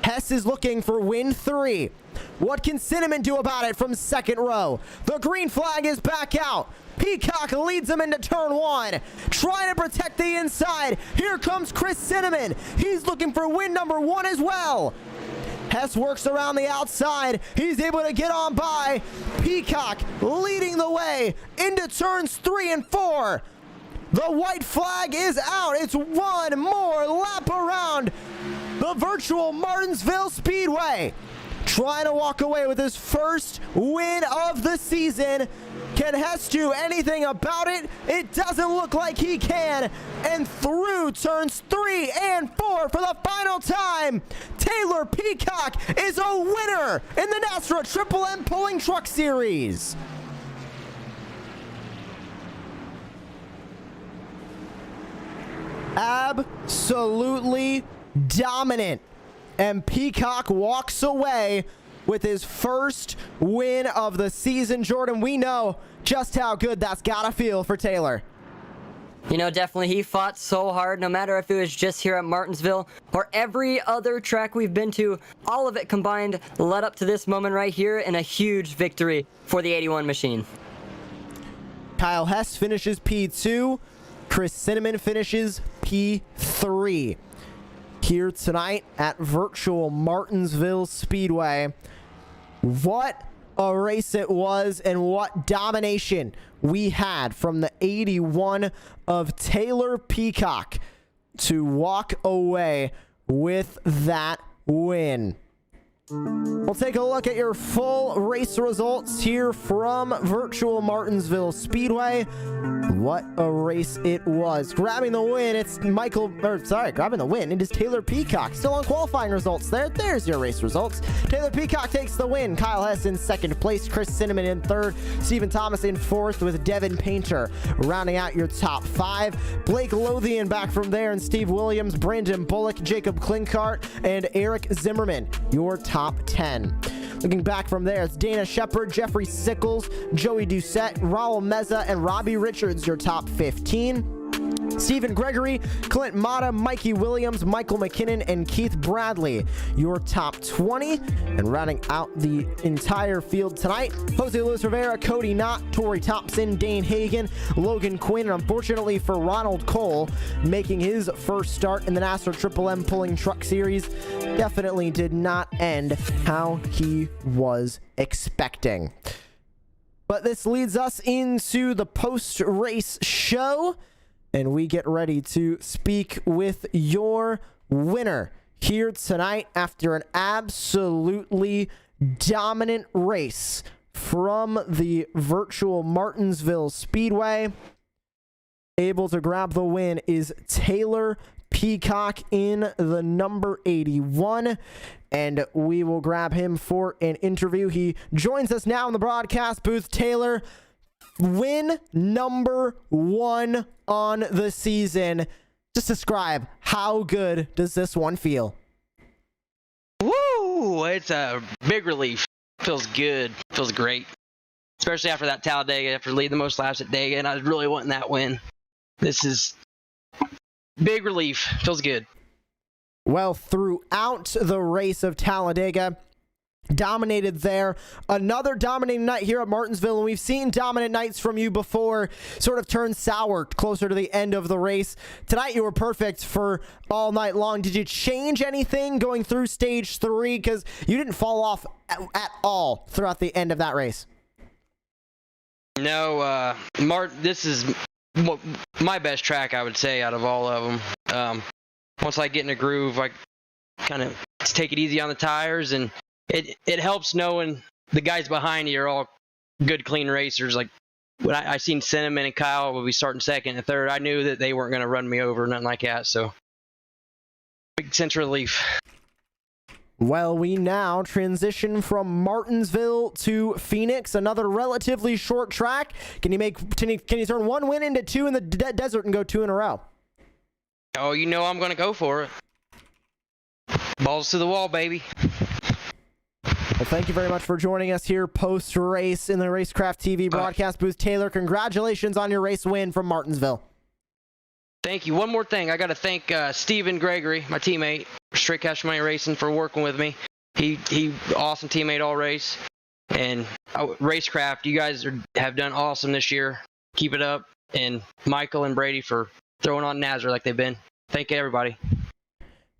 Hess is looking for win 3. What can Cinnamon do about it from second row? The green flag is back out. Peacock leads him into turn 1, trying to protect the inside. Here comes Chris Cinnamon. He's looking for win number 1 as well. Hess works around the outside. He's able to get on by. Peacock leading the way into turns 3 and 4. The white flag is out. It's 1 more lap around the virtual Martinsville Speedway. Trying to walk away with his first win of the season. Can Hess do anything about it? It doesn't look like he can. And through turns 3 and 4 for the final time, Taylor Peacock is a winner in the NASRA Triple M Pulling Truck Series. Absolutely dominant. And Peacock walks away with his first win of the season. Jordan, we know just how good that's gotta feel for Taylor. You know, definitely he fought so hard, no matter if it was just here at Martinsville or every other track we've been to. All of it combined led up to this moment right here and a huge victory for the 81 machine. Kyle Hess finishes P2. Chris Cinnamon finishes P3. Here tonight at virtual Martinsville Speedway. What a race it was, and what domination we had from the 81 of Taylor Peacock to walk away with that win. We'll take a look at your full race results here from virtual Martinsville Speedway. What a race it was. Grabbing the win, it's grabbing the win, it is Taylor Peacock. Still on qualifying results there. There's your race results. Taylor Peacock takes the win. Kyle Hess in second place. Chris Cinnamon in third. Stephen Thomas in fourth, with Devin Painter rounding out your top 5. Blake Lothian back from there, and Steve Williams, Brandon Bullock, Jacob Klinkart, and Eric Zimmerman, your top 10. Looking back from there, it's Dana Shepard, Jeffrey Sickles, Joey Doucette, Raul Meza, and Robbie Richards, your top 15. Stephen Gregory, Clint Mata, Mikey Williams, Michael McKinnon, and Keith Bradley, your top 20. And rounding out the entire field tonight, Jose Luis Rivera, Cody Knott, Tori Thompson, Dane Hagen, Logan Quinn, and unfortunately for Ronald Cole, making his first start in the NASRA Triple M Pulling Truck Series, definitely did not end how he was expecting. But this leads us into the post-race show, and we get ready to speak with your winner here tonight after an absolutely dominant race from the virtual Martinsville Speedway. Able to grab the win is Taylor Peacock in the number 81, and we will grab him for an interview. He joins us now in the broadcast booth. Taylor, win number 1 on the season. Just describe, how good does this one feel? Woo! It's a big relief. Feels good. Feels great. Especially after that Talladega, after leading the most laps at Dega, and I was really wanting that win. This is big relief. Feels good. Well, throughout the race of Talladega, dominated there. Another dominating night here at Martinsville, and we've seen dominant nights from you before sort of turn sour closer to the end of the race. Tonight you were perfect for all night long. Did you change anything going through stage 3? Because you didn't fall off at all throughout the end of that race. No, this is my best track, I would say, out of all of them. Once I get in a groove, I kind of take it easy on the tires, and it helps knowing the guys behind you are all good, clean racers. Like when I seen Cinnamon and Kyle would be starting second and third, I knew that they weren't going to run me over, nothing like that. So big sense of relief. Well, we now transition from Martinsville to Phoenix, another relatively short track. Can you turn one win into 2 in the desert and go 2 in a row? Oh, you know I'm going to go for it. Balls to the wall, baby. Well, thank you very much for joining us here post-race in the Racecraft TV broadcast booth. Taylor, congratulations on your race win from Martinsville. Thank you. One more thing. I got to thank Stephen Gregory, my teammate, Straight Cash Money Racing, for working with me. He awesome teammate all race. And Racecraft, you guys have done awesome this year. Keep it up. And Michael and Brady for throwing on NASRA like they've been. Thank you, everybody.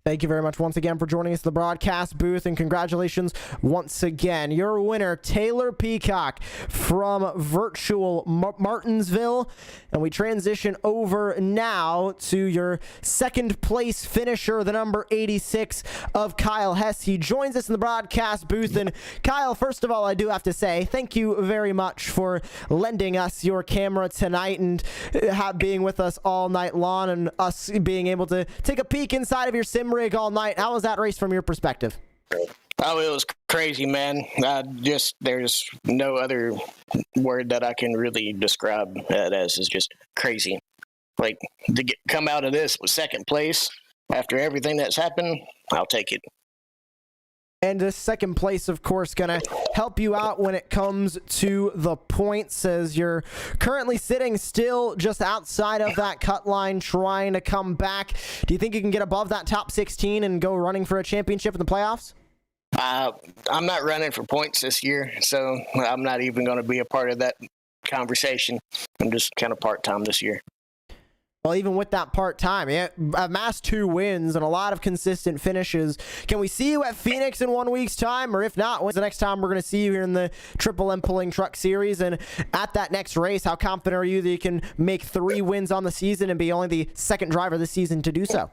Thank you very much once again for joining us in the broadcast booth, and congratulations once again. Your winner, Taylor Peacock from virtual Martinsville. And we transition over now to your second place finisher, the number 86 of Kyle Hess. He joins us in the broadcast booth. And Kyle, first of all, I do have to say thank you very much for lending us your camera tonight and being with us all night long, and us being able to take a peek inside of your sim rig all night. How was that race from your perspective? Oh, it was crazy, man. There's no other word that I can really describe that as. Is just crazy. Like, to come out of this with second place after everything that's happened, I'll take it. And the second place, of course, going to help you out when it comes to the points, as you're currently sitting still just outside of that cut line trying to come back. Do you think you can get above that top 16 and go running for a championship in the playoffs? I'm not running for points this year, so I'm not even going to be a part of that conversation. I'm just kind of part-time this year. Well, even with that part-time, amassed 2 wins and a lot of consistent finishes. Can we see you at Phoenix in 1 week's time? Or if not, when's the next time we're going to see you here in the Triple M Pulling Truck Series? And at that next race, how confident are you that you can make 3 wins on the season and be only the second driver this season to do so?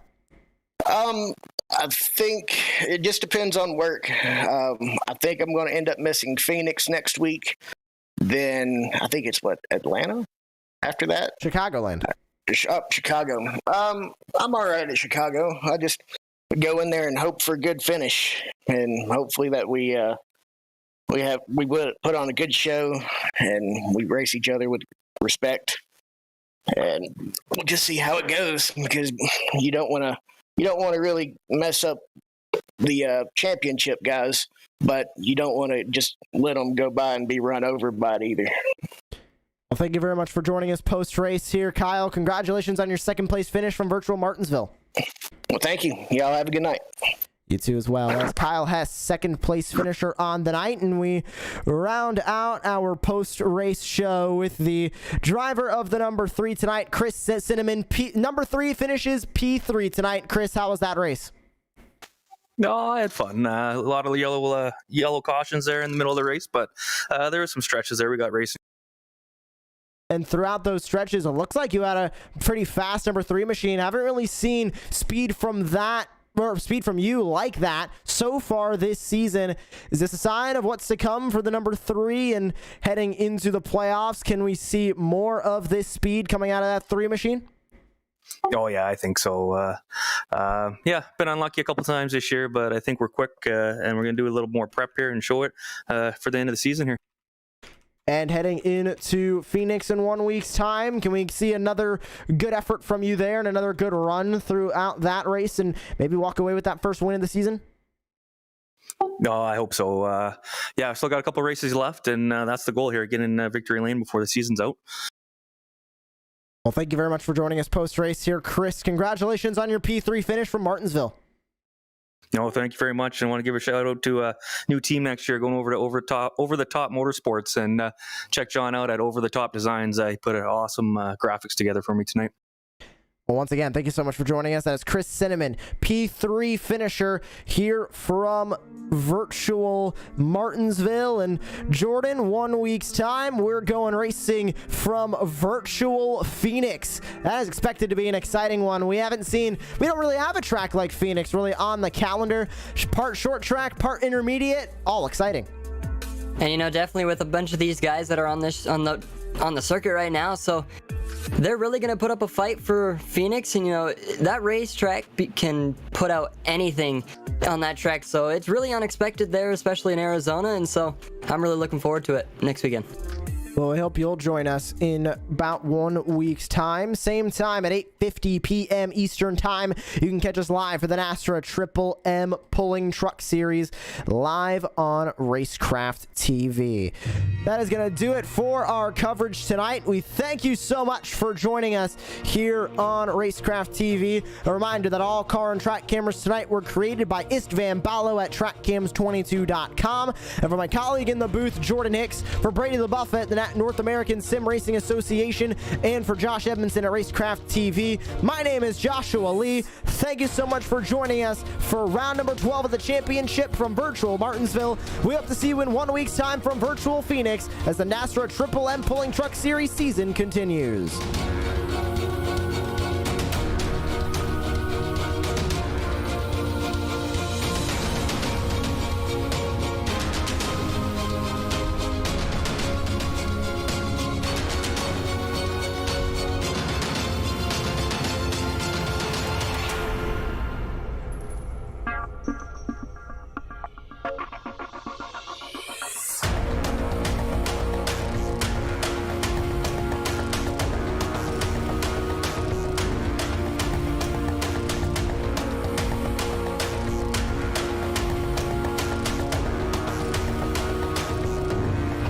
I think it just depends on work. I think I'm going to end up missing Phoenix next week. Then I think it's Atlanta after that? Chicagoland. Chicago. I'm all right at Chicago. I just go in there and hope for a good finish, and hopefully that we put on a good show and we race each other with respect, and we'll just see how it goes, because you don't want to really mess up the championship guys, but you don't want to just let them go by and be run over by it either. Well, thank you very much for joining us post-race here, Kyle. Congratulations on your second place finish from Virtual Martinsville. Well, thank you. Y'all have a good night. You too as well. As Kyle Hess, second place finisher on the night, and we round out our post-race show with the driver of the number 3 tonight, Chris Cinnamon. Number 3 finishes P3 tonight. Chris, how was that race? No, I had fun. A lot of yellow cautions there in the middle of the race, but there were some stretches there. We got racing. And throughout those stretches, it looks like you had a pretty fast number 3 machine. I haven't really seen speed from that, or speed from you like that so far this season. Is this a sign of what's to come for the number 3 and heading into the playoffs? Can we see more of this speed coming out of that 3 machine? Oh yeah, I think so. Yeah, been unlucky a couple times this year, but I think we're quick, and we're gonna do a little more prep here and show it for the end of the season here. And heading into Phoenix in 1 week's time, can we see another good effort from you there and another good run throughout that race and maybe walk away with that first win of the season? No, I hope so. Yeah, I've still got a couple races left, and that's the goal here, get in victory lane before the season's out. Well, thank you very much for joining us post-race here, Chris. Congratulations on your P3 finish from Martinsville. No, thank you very much. I want to give a shout out to a new team next year going over to Over the Top Motorsports, and check John out at Over the Top Designs. He put an awesome graphics together for me tonight. Well, once again, thank you so much for joining us. That is Chris Cinnamon, P3 finisher here from Virtual Martinsville. And Jordan, 1 week's time, we're going racing from Virtual Phoenix. That is expected to be an exciting one. We don't really have a track like Phoenix really on the calendar. Part short track, part intermediate, all exciting. And you know, definitely with a bunch of these guys that are on the circuit right now, so they're really going to put up a fight for Phoenix. And you know, that racetrack can put out anything on that track, so it's really unexpected there, especially in Arizona. And so I'm really looking forward to it next weekend. Well, I hope you'll join us in about 1 week's time. Same time at 8:50 p.m. Eastern Time. You can catch us live for the NASRA Triple M Pulling Truck Series live on Racecraft TV. That is going to do it for our coverage tonight. We thank you so much for joining us here on Racecraft TV. A reminder that all car and track cameras tonight were created by Istvan Balo at TrackCams22.com. And for my colleague in the booth, Jordan Hicks, for Brady LaBeouf at the North American Sim Racing Association, and for Josh Edmondson at Racecraft TV, my name is Joshua Lee. Thank you so much for joining us for round number 12 of the championship from Virtual Martinsville. We hope to see you in 1 week's time from Virtual Phoenix as the NASRA Triple M Pulling Truck Series season continues.